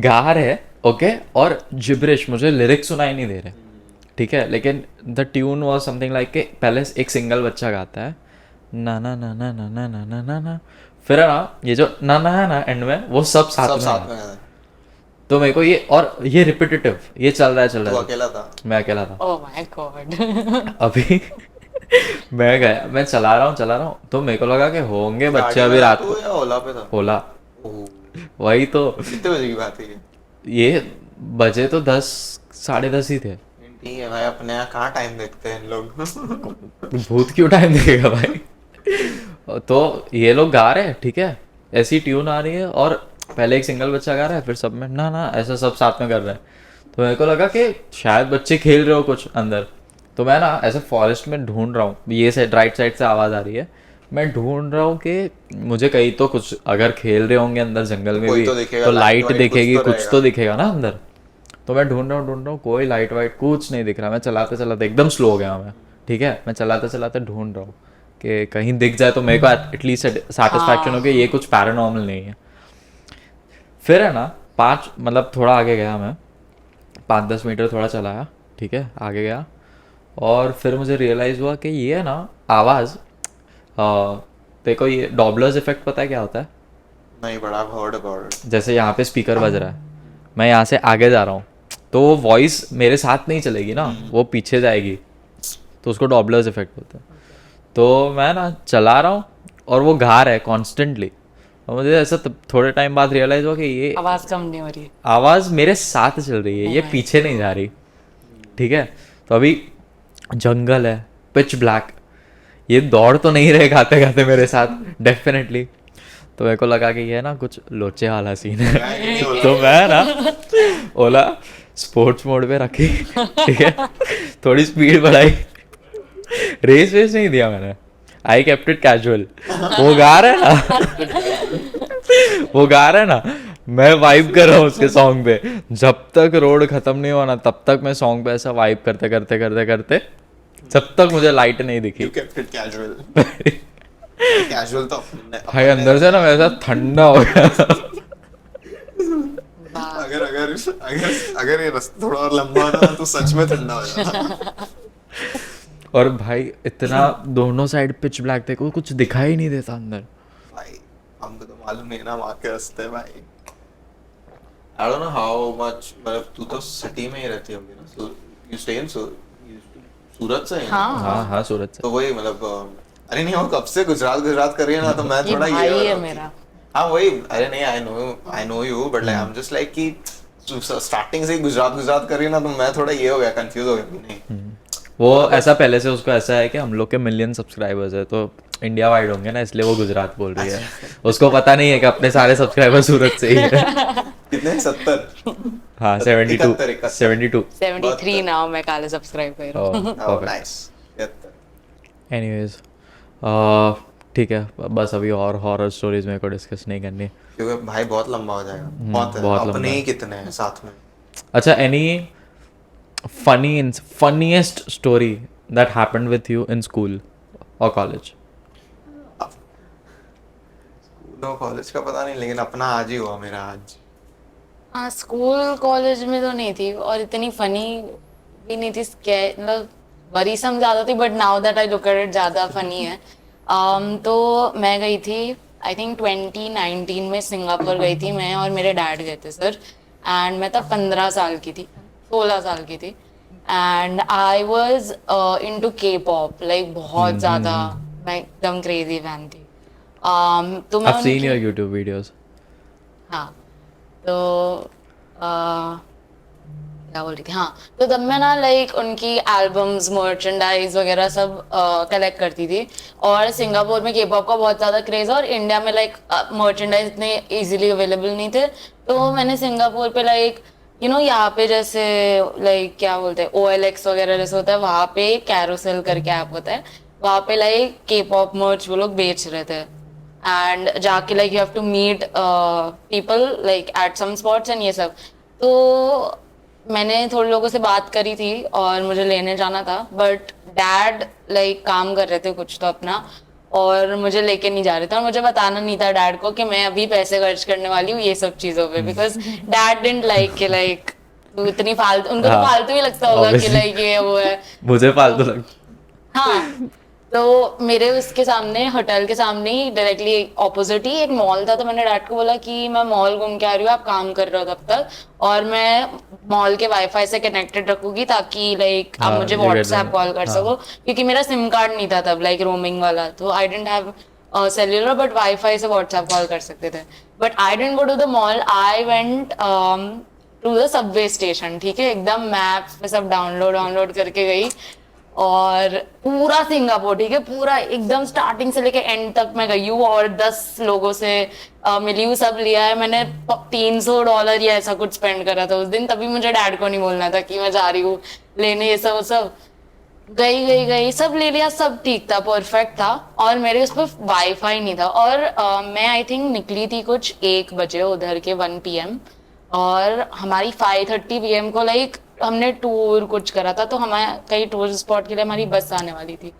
गा रहे, ओके, और जिब्रिश, मुझे लिरिक्स सुनाई नहीं दे रहे, ठीक है, लेकिन the tune was something like के पहले एक सिंगल बच्चा गाता है ना ना ना ना ना ना ना ना ना ना, फिर है ना ये जो ना ना है ना एंड में, वो सब साथ सब में साथ है। में है। तो मेरे को ये, और ये रिपीटेटिव, ये चल रहा तो है, अकेला था। मैं अकेला था। Oh my god. अभी मैं गया, मैं चला रहा हूँ, तो मेरे को लगा कि होंगे बच्चे गाड़ी अभी में रात तू को। या ओला पे था? ओला, ओह, वही तो, कितने बजे की बात है ये? ये बजे तो 10 साढ़े 10 ही थे। ठीक है भाई, अपने यहाँ कहाँ टाइम देखते हैं इन लोग। भूत क्यों टाइम देगा भाई। तो ये लोग गा रहे हैं, ठीक है, ऐसी ट्यून आ रही है, और पहले एक सिंगल बच्चा गा रहा है, फिर सब में ना ना ऐसा सब साथ में कर रहे हैं। तो मेरे को लगा कि शायद बच्चे खेल रहे हो कुछ अंदर, तो मैं ना ऐसे फॉरेस्ट में ढूंढ रहा हूँ, ये साइड राइट साइड से आवाज़ आ रही है, मैं ढूंढ रहा हूँ कि मुझे कहीं तो कुछ अगर खेल रहे होंगे अंदर जंगल में कोई भी, तो दिखेगा, तो light लाइट वाइट दिखेगी, कुछ तो कुछ तो दिखेगा ना अंदर। तो मैं ढूंढ रहा हूँ, कोई लाइट वाइट कुछ नहीं दिख रहा। मैं चलाते चलाते एकदम स्लो हो गया मैं, ठीक है, मैं चलाते चलाते ढूंढ रहा हूँ कि कहीं दिख जाए तो मेरे को एटलीस्ट सेटिस्फैक्शन हो कि ये कुछ पैरानॉर्मल नहीं है। फिर है ना 5 मतलब थोड़ा आगे गया मैं, 5-10 मीटर थोड़ा चलाया, ठीक है, आगे गया, और फिर मुझे रियलाइज़ हुआ कि ये है ना आवाज़, देखो ये डॉबलर्स इफेक्ट पता है क्या होता है? नहीं, बड़ा हर्ड अबाउट इट। जैसे यहाँ पे स्पीकर बज रहा है, मैं यहाँ से आगे जा रहा हूँ, तो वो वॉइस मेरे साथ नहीं चलेगी ना, वो पीछे जाएगी, तो उसको डॉबलर्स इफेक्ट होता है। तो मैं ना चला रहा हूँ, और वो गा रहा है कॉन्स्टेंटली, और मुझे ऐसा थोड़े टाइम बाद रियलाइज हुआ कि ये आवाज कम नहीं हो रही है। आवाज़ मेरे साथ चल रही है, ये पीछे नहीं जा रही, ठीक है। तो अभी जंगल है, पिच ब्लैक, ये दौड़ तो नहीं रहे गाते गाते मेरे साथ डेफिनेटली। तो मेरे को लगा कि ये ना कुछ लोचे वाला सीन है। तो मैं ना ओला स्पोर्ट्स मोड पे रखी, ठीक है, थोड़ी स्पीड बढ़ाई, रेस वेस नहीं दिया मैंने, आई केप्ट इट कैजुअल। वो गा रहा है ना, वो गा रहा है ना, मैं वाइब कर रहा हूँ उसके सॉन्ग पे, जब तक रोड खत्म नहीं हुआ ना, तब तक मैं सॉन्ग पे ऐसा वाइब करते करते करते करते, जब तक मुझे लाइट नहीं दिखी। You kept it casual. Casual तो भाई अंदर से ना वैसा ठंडा हो गया। अगर अगर अगर अगर ये रास्ता थोड़ा और लंबा होता तो सच में ठंडा हो जाता। और भाई इतना दोनों साइड पिच ब्लैक थे, कोई कुछ दिखाई नहीं देता अंदर। भाई हमको तो मालूम नहीं ना वहाँ के रास्ते भाई। I don't know how much, मतलब तू तो सिटी में ही रहती होगी ना, you stay in सूरत से है ना? हाँ हाँ हाँ, सूरत से। तो वही मतलब अरे नहीं, वो कब से गुजरात कर रही है ना, तो मैं ये थोड़ा भाई ये है मेरा। हाँ वही, अरे नहीं, I know you, but like I am just like कि स्टार्टिंग से ही गुजरात कर रही है ना, तो मैं थोड़ा ये हो गया, कंफ्यूज हो गया कि नहीं। वो ऐसा पहले से उसको ऐसा है कि हम लोग के मिलियन सब्सक्राइबर्स है, तो इंडिया वाइड होंगे ना, इसलिए वो गुजरात बोल रही है। उसको पता नहीं है कि अपने सारे सब्सक्राइबर सूरत से ही है। कितने 70? हाँ 72 72। 73 नाउ मैं काले सब्सक्राइब कर रहा हूँ। Oh, nice. 73. एनीवेज, ठीक है, बस अभी और हॉरर स्टोरीज मेरे को डिस्कस नहीं करनी। क्योंकि भाई बहुत लंबा हो जाएगा, बहुत है, बहुत लंबा अपने है। ही कितने हैं साथ में। अच्छा, any funniest story that happened with you in school or college? तो कॉलेज का पता नहीं, लेकिन अपना आज ही हुआ मेरा आज। हाँ, स्कूल कॉलेज में तो नहीं थी, और इतनी फनी भी नहीं थी, मतलब वरीसम ज्यादा थी, but now that I look at it ज्यादा फनी है। तो मैं गई थी, आई थिंक 2019 में सिंगापुर गई थी मैं, और मेरे डैड गए थे सर, एंड मैं तब 15 साल की थी, 16 साल की थी, एंड आई वॉज इनटू के पॉप, लाइक बहुत ज्यादा मैं एकदम क्रेजी फैन थी। तो मैं I've seen उनकी your YouTube videos. हाँ तो क्या बोल रही थी, हाँ तो तब मैं ना लाइक उनकी एल्बम्स मर्चेंडाइज वगैरह सब कलेक्ट करती थी। और सिंगापुर में के पॉप का बहुत ज़्यादा क्रेज है और इंडिया में लाइक मर्चेंडाइज इतने इजीली अवेलेबल नहीं थे। तो मैंने सिंगापुर पे लाइक यहाँ पे जैसे लाइक क्या बोलते हैं OLX वगैरह जैसे होता है, वहाँ पे कैरोसेल करके ऐप होता है, वहाँ पे लाइक के पॉप मर्च वो लोग बेच रहे थे। एंड जाके like you have to meet people like at some spots and ये सब। तो मैंने थोड़े लोगों से बात करी थी और मुझे लेने जाना था, बट डैड लाइक काम कर रहे थे कुछ तो अपना, और मुझे लेके नहीं जा रहे थे। और मुझे बताना नहीं था डैड को कि मैं अभी पैसे खर्च करने वाली हूँ ये सब चीजों पे, बिकॉज डैड डिडंट लाइक कि लाइक तू इतनी फालतू, उनको तो हाँ, फालतू ही लगता होगा कि obviously. लाइक ये वो है। मुझे फालतू लगता। हाँ तो मेरे उसके सामने होटल के सामने ही डायरेक्टली ऑपोजिट ही एक मॉल था। तो मैंने डैड को बोला कि मैं मॉल घूम के आ रही हूँ, आप काम कर रहे हो तब तक, और मैं मॉल के वाईफाई से कनेक्टेड रखूंगी ताकि लाइक आप हाँ, मुझे you get WhatsApp that. Call कर हाँ. सको, क्योंकि मेरा सिम कार्ड नहीं था तब लाइक रोमिंग वाला, तो I didn't have cellular, but wifi से व्हाट्सएप कॉल कर सकते थे। But I didn't go to the mall, I went to the subway station. ठीक है, एकदम मैप पे सब डाउनलोड करके गई और पूरा सिंगापुर, ठीक है, पूरा एकदम स्टार्टिंग से लेके एंड तक मैं गई हूँ और 10 लोगों से मिली हूँ। सब लिया है मैंने, $300 या ऐसा कुछ स्पेंड करा था उस दिन। तभी मुझे डैड को नहीं बोलना था कि मैं जा रही हूँ लेने, ये सब गई सब ले लिया, सब ठीक था, परफेक्ट था। और मेरे उस पर वाईफाई नहीं था और मैं आई थिंक निकली थी कुछ 1 बजे उधर के 1 PM, और हमारी 5:30 PM को लाइक हमने टूर कुछ करा था, तो हमारे कई टूर स्पॉट के लिए हमारी बस आने वाली थी।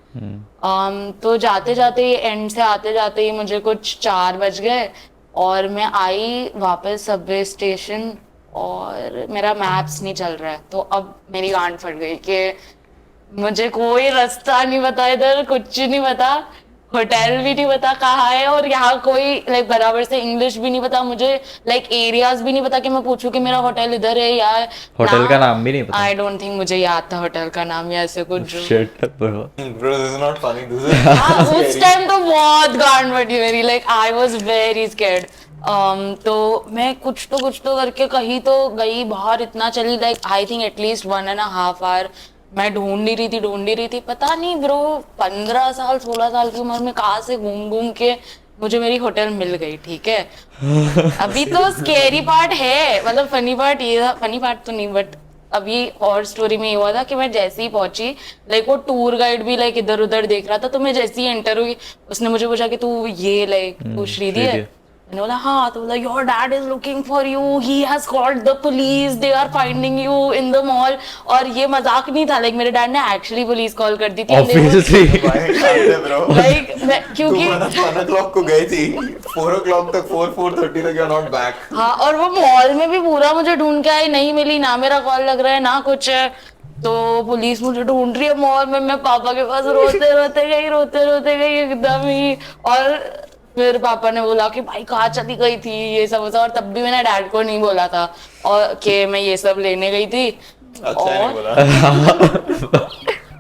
तो जाते जाते एंड से आते जाते ही मुझे कुछ 4 बज गए और मैं आई वापस सबवे स्टेशन और मेरा मैप्स नहीं चल रहा है। तो अब मेरी गांड फट गई कि मुझे कोई रास्ता नहीं पता, इधर कुछ नहीं पता, होटल भी नहीं पता कहाँ है, और यहाँ कोई लाइक बराबर से इंग्लिश भी नहीं पता मुझे, लाइक एरियाज भी नहीं पता कि मैं पूछूं कि मेरा होटल इधर है या होटल का नाम भी नहीं पता। आई डोंट थिंक मुझे याद था होटल का नाम या ऐसे कुछ। Shit, bro. Bro, this is not funny. This is हाँ, उस scary. टाइम तो बहुत गांड फटी मेरी, like I was very scared. तो मैं कुछ तो करके कहीं तो गई बाहर, इतना चली like I think at least 1.5 hour मैं ढूंढ ही रही थी, पता नहीं ब्रो 15 साल 16 साल की उम्र में कहाँ से घूम के मुझे मेरी होटल मिल गई। ठीक है, अभी तो स्केरी पार्ट है, मतलब फनी पार्ट ये था, फनी पार्ट तो नहीं बट अभी और स्टोरी में ये हुआ था कि मैं जैसे ही पहुंची, लाइक वो टूर गाइड भी लाइक इधर उधर देख रहा था, तो मैं जैसे ही एंटर हुई उसने मुझे पूछा कि तू ये लाइक तू श्रीदी है? मैंने बोला हाँ। तो बोला your dad is looking for you, he has called the police, they are finding you in the mall. और ये मजाक नहीं था, लाइक मेरे डैड ने एक्चुअली पुलिस कॉल कर दी थी। Obviously. Why can't they, bro? Like क्योंकि 1 o'clock को गई थी, 4 o'clock तक 4:30 तक you're not back. हाँ, और वो मॉल में भी पूरा मुझे ढूंढ के आई, नहीं मिली, ना मेरा कॉल लग रहा है ना कुछ है। तो पुलिस मुझे ढूंढ रही है मॉल में, मैं पापा के पास रोते गई एकदम ही। और फिर पापा ने बोला कि भाई कहाँ चली गई थी ये सब। और तब भी मैंने डैड को नहीं बोला था और कि मैं ये सब लेने गई थी। अच्छा नहीं बोला।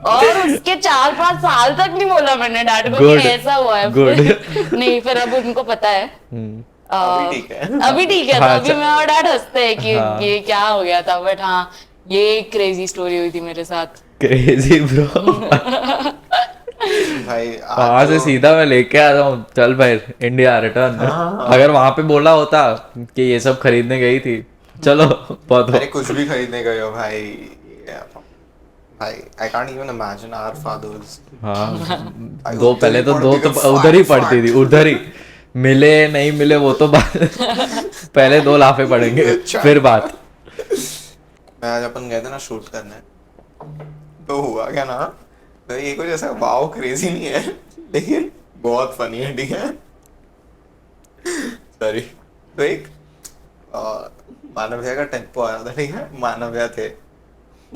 और उसके 4-5 साल तक नहीं बोला मैंने डैड को Good. कि ऐसा हुआ है। Good. नहीं, फिर अब उनको पता है। अभी ठीक है। अभी ठीक है, तो हाँ, अभी मैं और डैड हंसते हैं कि हाँ। ये क्या हो गया था। बट हाँ, ये क्रेजी स्टोरी हुई थी मेरे साथ। Crazy, bro. भाई वहां से सीधा मैं लेके आ जाऊं, चल भाई इंडिया रिटर्न। अगर वहां पे बोला होता कि ये सब खरीदने गई थी, चलो बहुत हो। अरे कुछ भी खरीदने गए हो भाई, I can't even imagine our fathers. हाँ, दो उधर ही पड़ती थी, उधर ही मिले नहीं मिले वो तो बात पहले 2 लाफे पड़ेंगे फिर बात। मैं आज अपन गए थे ना शूट करने, तो हुआ क्या ना, तो ये कुछ ऐसा वाव क्रेजी नहीं है लेकिन बहुत फनी है, ठीक है। सॉरी, तो एक मानव भैया का टेम्पो आया था, ठीक है, मानव भैया थे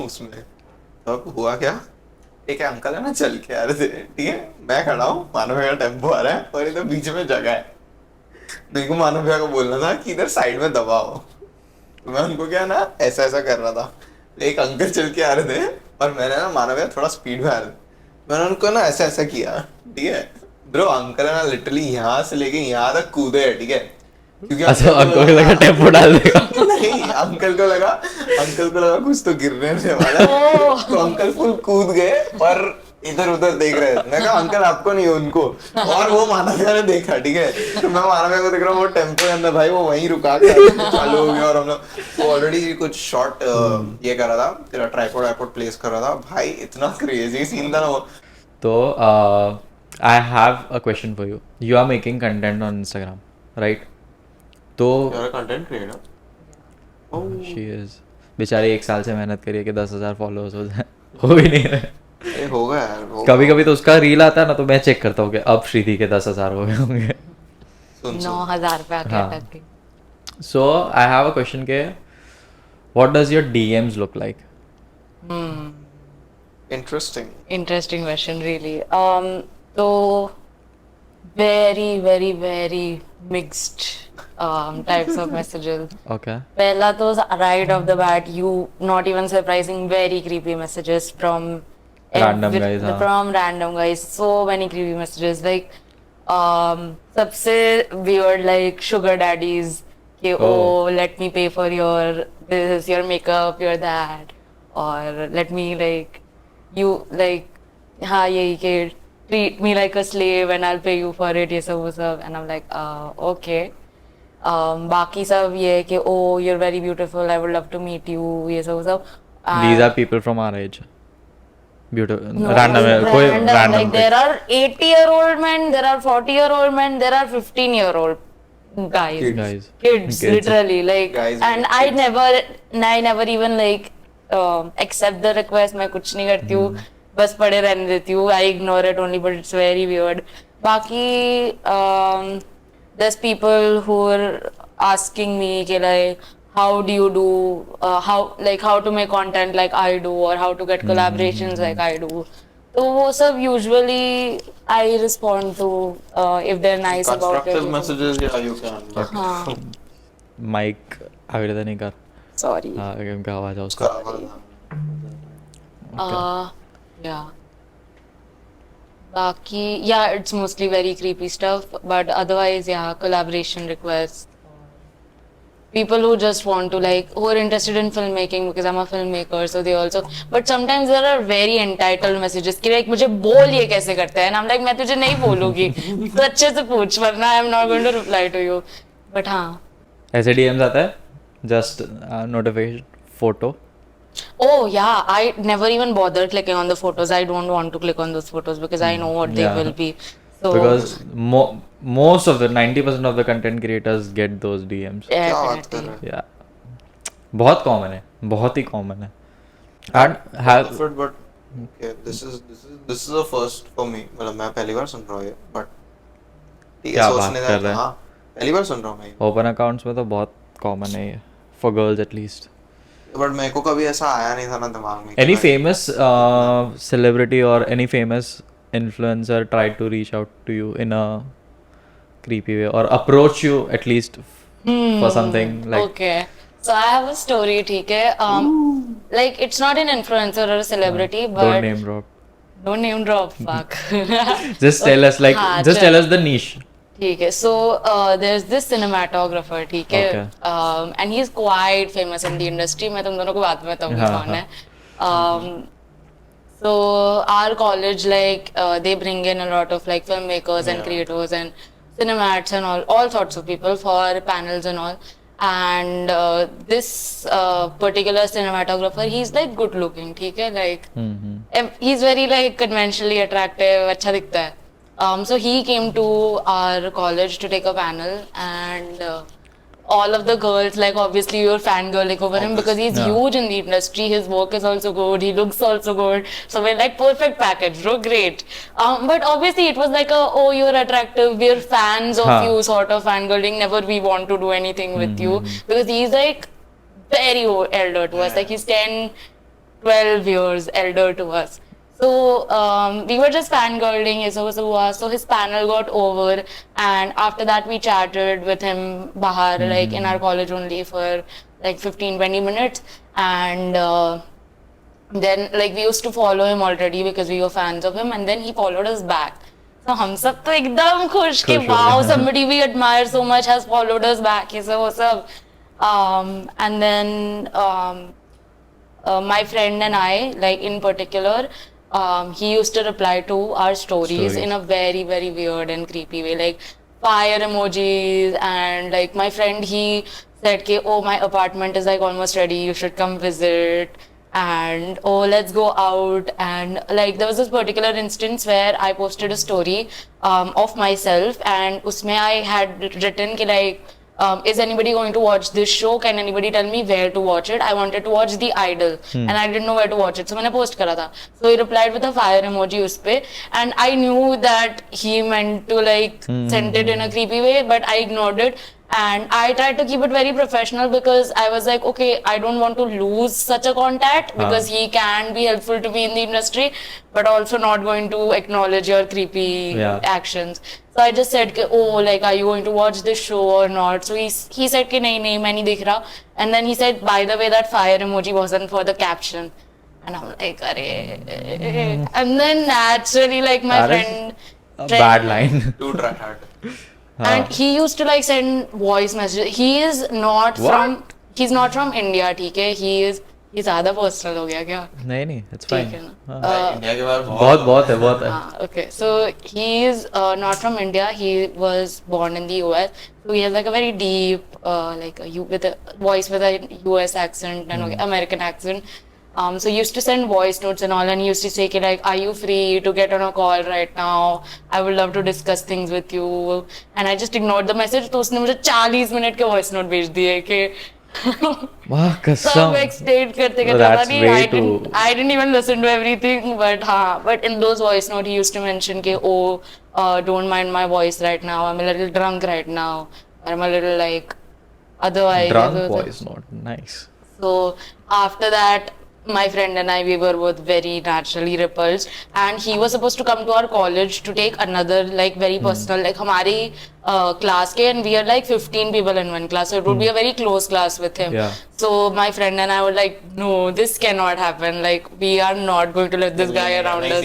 उसमें। तो अब हुआ क्या, एक अंकल है ना चल के आ रहे थे, ठीक है, मैं खड़ा हूँ, मानव भैया का टेम्पो आ रहा है और इधर बीच में जगह है। मेरे को मानव भैया को बोलना था कि इधर साइड में दबाओ, तो मैं उनको क्या ना ऐसा ऐसा कर रहा था। एक अंकल चल के आ रहे थे और मैंने ना मानव भैया थोड़ा स्पीड में आ रहे थे, मैंने उनको ना ऐसा ऐसा किया, ठीक है, ब्रो अंकल है ना लिटरली यहाँ से लेके यहाँ तक कूदे है, ठीक है, क्योंकि अच्छा अंकल को लगा टेम्पो डाल देगा। नहीं, अंकल को लगा कुछ तो गिरने वाला है, तो अंकल फुल कूद गए और इधर उधर देख रहे थे। मैं कहा अंकल आपको नहीं, उनको। और वो माना भैया ने देखा, ठीक है, तो मैं माना भैया को देख रहा हूँ, वो टेम्पो के अंदर भाई वो वहीं रुका के चालू हो गया, और हम लोग वो ऑलरेडी कुछ शॉट ये कर रहा था, तेरा ट्राइपॉड प्लेस कर रहा था भाई, इतना क्रेजी सीन था ना वो। तो I have a question for you. You are making content on Instagram, right? तो you are a content creator? She is बेचारी 1 साल से मेहनत करी है कि 10,000 फॉलोअर्स हो जाए, हो ही नहीं रहे। ये होगा यार, होगा। कभी कभी तो उसका रील आता है ना, तो मैं चेक करता हूँ कि अब श्रीधि के 10,000 हो गए होंगे। सुन 9,000 पे आके हाँ। अटक गई। सो आई हैव अ क्वेश्चन के what does your DMs look like? Interesting. Interesting question, really. So very mixed types of messages. Okay Pehla to right off the bat, you not even surprising, very creepy messages from Random guys, हाँ. from random guys. So many creepy messages. Like सबसे weird, like sugar daddies. कि oh, let me pay for your this, your makeup, your that, or let me like you like हाँ यही कि treat me like a slave and I'll pay you for it, ये सब वो सब, and I'm like okay. बाकी सब ये है कि oh, you're very beautiful, I would love to meet you, ये सब वो सब. These are people from our age. Beautiful. No, Random है, कोई random. random Like there are 80-year-old men, there are 40-year-old men, there are 15-year-old guys. guys. Kids, literally, like, Guys, and I never even like accept the request. मैं कुछ नहीं करती हूँ, बस पड़े रहने देती हूँ. I ignore it only, but it's very weird. बाकी there's people who are asking me कि like how do you do how to make content like I do, or how to get collaborations like I do. तो वो सब usually I respond to if they're nice about it. Constructive messages, yeah, you can. But हाँ, माइक आगे नहीं कर। sorry. हाँ क्या आवाज है उसका? Yeah. बाकी yeah, it's mostly very creepy stuff, but otherwise yeah, collaboration requests. People who just want to like, who are interested in filmmaking because I'm a filmmaker, so they also. But sometimes there are very entitled messages कि like मुझे बोल ये कैसे करते हैं, and I'm like मैं तुझे नहीं बोलूँगी, तो अच्छे से पूछ, वरना I'm not going to reply to you. But हाँ. ऐसे डीएम्स आता है? Just notification photo? Oh yeah, I never even bother clicking on the photos. I don't want to click on those photos because I know what they Yeah. will be. So Because most of the 90% of the content creators get those DMs. क्या बात कर definitely. रहे Yeah. बहुत कॉमन है, बहुत ही कॉमन है. And have हैं? But okay, this is a first for me. मतलब मैं पहली बार सुन रहा हूँ ये, but ठीक है, क्या बात सोचने कर का रहे हैं? हाँ, पहली बार सुन रहा हूँ मैं ये. ओपन अकाउंट्स में तो बहुत कॉमन है ये, for girls at least. But मेरे को कभी ऐसा आया नहीं था ना दिमाग में. Any famous celebrity or any famous influencer tried to reach out to you in a creepy way or approach you at least for something like Okay. So I have a story, ठीक है. Like it's not an influencer or a celebrity, but don't name drop. don't name drop. Fuck. Just tell us like हाँ, just चल. tell us the niche. ठीक है. So there's this cinematographer, ठीक है. Okay. And he's quite famous in the industry. मैं तुम दोनों को बात में बताऊंगी हाँ, कौन है. So our college, like they bring in a lot of like filmmakers and creators and cinemats and all sorts of people for panels and all. And this particular cinematographer, he's like good looking, ठीक है, like he's very like conventionally attractive, अच्छा दिखता है. So he came to our college to take a panel, and all of the girls, like obviously we were fangirling over him because he's huge in the industry. His work is also good. He looks also good. So we're like perfect package, bro, great. But obviously it was like oh, you're attractive. We're fans of you, sort of fangirling. Never we want to do anything with you because he's like very elder to us. Like he's 10, 12 years elder to us. So we were just fangirling, so his panel got over, and after that we chatted with him bahar, like in our college only for like 15-20 minutes, and then like we used to follow him already because we were fans of him, and then he followed us back. So तो हम सब तो एकदम खुश कि खुश हो wow, गए। somebody we admire so much has followed us back, ये सब वो सब. And then my friend and I, like in particular, he used to reply to our stories in a very, very weird and creepy way, like fire emojis. And like my friend, he said, "Ki, oh, my apartment is like almost ready. You should come visit." And oh, let's go out. And like there was this particular instance where I posted a story of myself, and usme I had written ki like, is anybody going to watch this show? Can anybody tell me where to watch it? I wanted to watch The Idol and I didn't know where to watch it. So मैंने post करा था. So he replied with a fire emoji उस पे, and I knew that he meant to like send it in a creepy way, but I ignored it. And I tried to keep it very professional because I was like, okay, I don't want to lose such a contact because he can be helpful to me in the industry, but also not going to acknowledge your creepy actions. So I just said, oh, like, are you going to watch this show or not? So he said, nahi, nahi, main nahi dekh raha. And then he said, by the way, that fire emoji wasn't for the caption. And I'm like, arey. And then naturally, like, my friend. Bad line. Too try hard. And he used to like send voice messages. He is not from. He's not from India, ठीक है? He's ज़्यादा personal हो गया क्या? नहीं, it's fine. ठीक है ना? इंडिया के बाहर बहुत है. हाँ, okay. So he is not from India. He was born in the US. So he has like a very deep, with a voice with a US accent and American accent. So he used to send voice notes and all, and he used to say कि like, are you free to get on a call right now? I would love to discuss things with you. And I just ignored the message. तो उसने मुझे 40 मिनट के voice note भेज दिए कि वाह कसम. सब extend करते पता नहीं. I didn't even listen to everything, but in those voice note he used to mention कि don't mind my voice right now. I'm a little drunk right now. I'm a little like otherwise. Drunk voice note, nice. So after that, my friend and I, we were both very naturally repulsed, and he was supposed to come to our college to take another like very personal, like हमारी class के, and we are like 15 people in one class, so it would be a very close class with him. Yeah. So my friend and I were like, no, this cannot happen. Like we are not going to let this guy around us.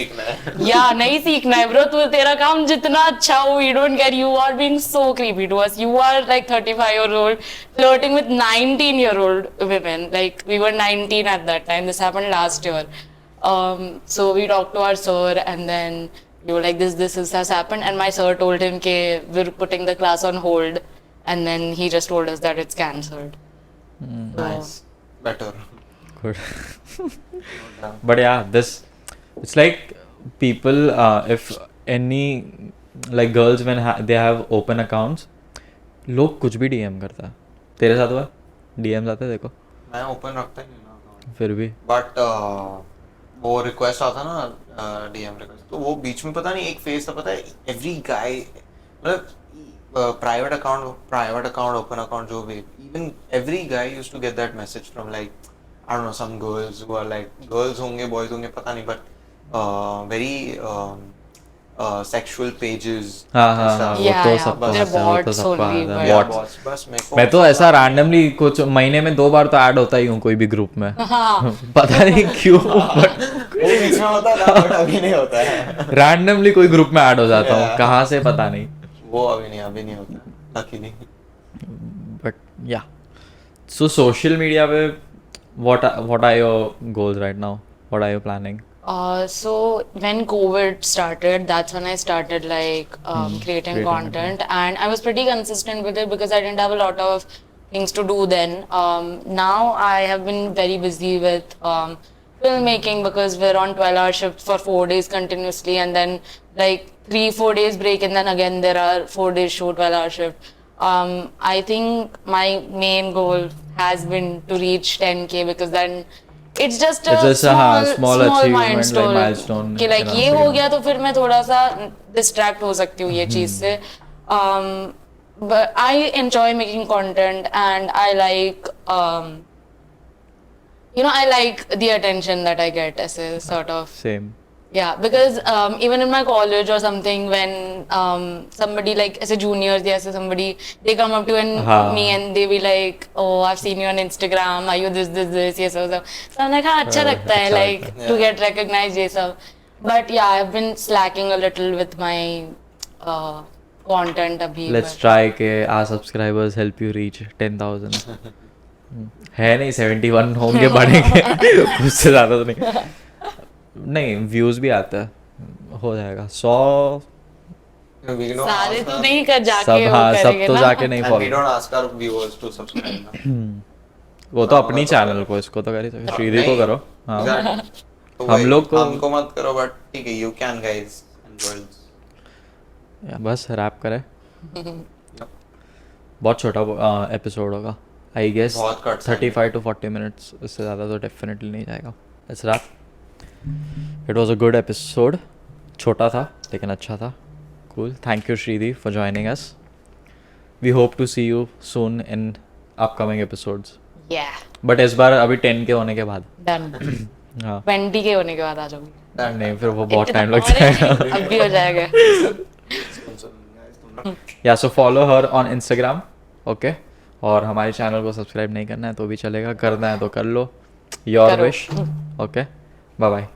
Yeah, नहीं सीखना है bro. तू तेरा काम जितना अच्छा हो, we don't care. You are being so creepy to us. You are like 35-year-old flirting with 19-year-old women. Like we were 19 at that time. This happened last year. So we talked to our sir, and then we were like, this has happened, and my sir told him that we're putting the class on hold, and then he just told us that it's cancelled. Nice. Better. Good. But yeah, it's like people, if any, like girls when they have open accounts, लोग कुछ भी DM करता है. तेरे साथ हुआ? DMs आते देखो. मैं open रखता ही नहीं ना account. फिर भी. But वो request आता ना DM request, तो वो बीच में पता नहीं एक phase था, पता है every guy मतलब private account, open account, जो भी, even every guy used to get that message from like, I don't know, some girls who are like, girls होंगे, boys होंगे, पता नहीं, but very sexual pages. हाँ, वो तो सबको bots. बस मैं तो ऐसा randomly कुछ महीने में 2 बार तो ऐड होता ही हूँ कोई भी ग्रुप में. पता नहीं क्यों, but वो बीच में होता था, but अभी नहीं होता है. randomly कोई ग्रुप में ऐड हो जाता हूँ, कहाँ से पता नहीं. वो अभी नहीं होता, luckily. But yeah, so social media पे what are your goals right now? What are you planning? So when COVID started, that's when I started like creating content, and I was pretty consistent with it because I didn't have a lot of things to do then. Now I have been very busy with filmmaking because we're on 12-hour shifts for 4 days continuously, and then like 3-4 days break, and then again there are 4 days show, 12-hour shift. I think my main goal has been to reach 10K because then it's just a small achievement, like milestone कि like ये हो गया तो फिर मैं थोड़ा सा distract हो सकती हूँ ये चीज से. But I enjoy making content, and I like I like the attention that I get as a sort of. Same. Yeah, because even in my college or something, when somebody like as a junior, somebody, they come up to me and they be like, oh, I've seen you on Instagram, are you this, yes, so I'm like, हाँ, अच्छा लगता है, like to get recognized, ये सब. But yeah, I've been slacking a little with my content abhi. Let's but- try के our subscribers help you reach 10,000 है नहीं 71 होंगे बढ़ेंगे उससे ज़्यादा तो नहीं व्यूज़ भी आता है हो जाएगा 100 We don't सारे ask तो our- नहीं कर जाके सब वो हाँ सब करेंगे तो ना। जाके नहीं and we follow don't ask our viewers to subscribe ना। वो तो अपनी चैनल को इसको तो कर ही सकते श्रीधर को नहीं, करो हाँ exactly. तो हम वही, लोग को- हमको मत करो बट ठीक है you can guys and girls। या बस रैप करें बहुत छोटा एपिसोड होगा आई गेस बहुत cuts 35 to 40 मिनट्स इससे ज़्यादा तो डेफिनेटली नहीं जाएगा it's wrap it was a good episode छोटा था लेकिन अच्छा था cool thank you Shridhi for joining us we hope to see you soon in upcoming episodes Yeah, but इस बार अभी 10 के होने के बाद done. हाँ 20 के होने के बाद आ जाऊंगी। नहीं फिर वो बहुत इतना टाइम लग और है? जाएगा अब भी हो जाएगा। या so follow her on Instagram okay और हमारे चैनल को सब्सक्राइब नहीं करना है तो भी चलेगा करना है तो कर लो योर करो। Wish okay bye bye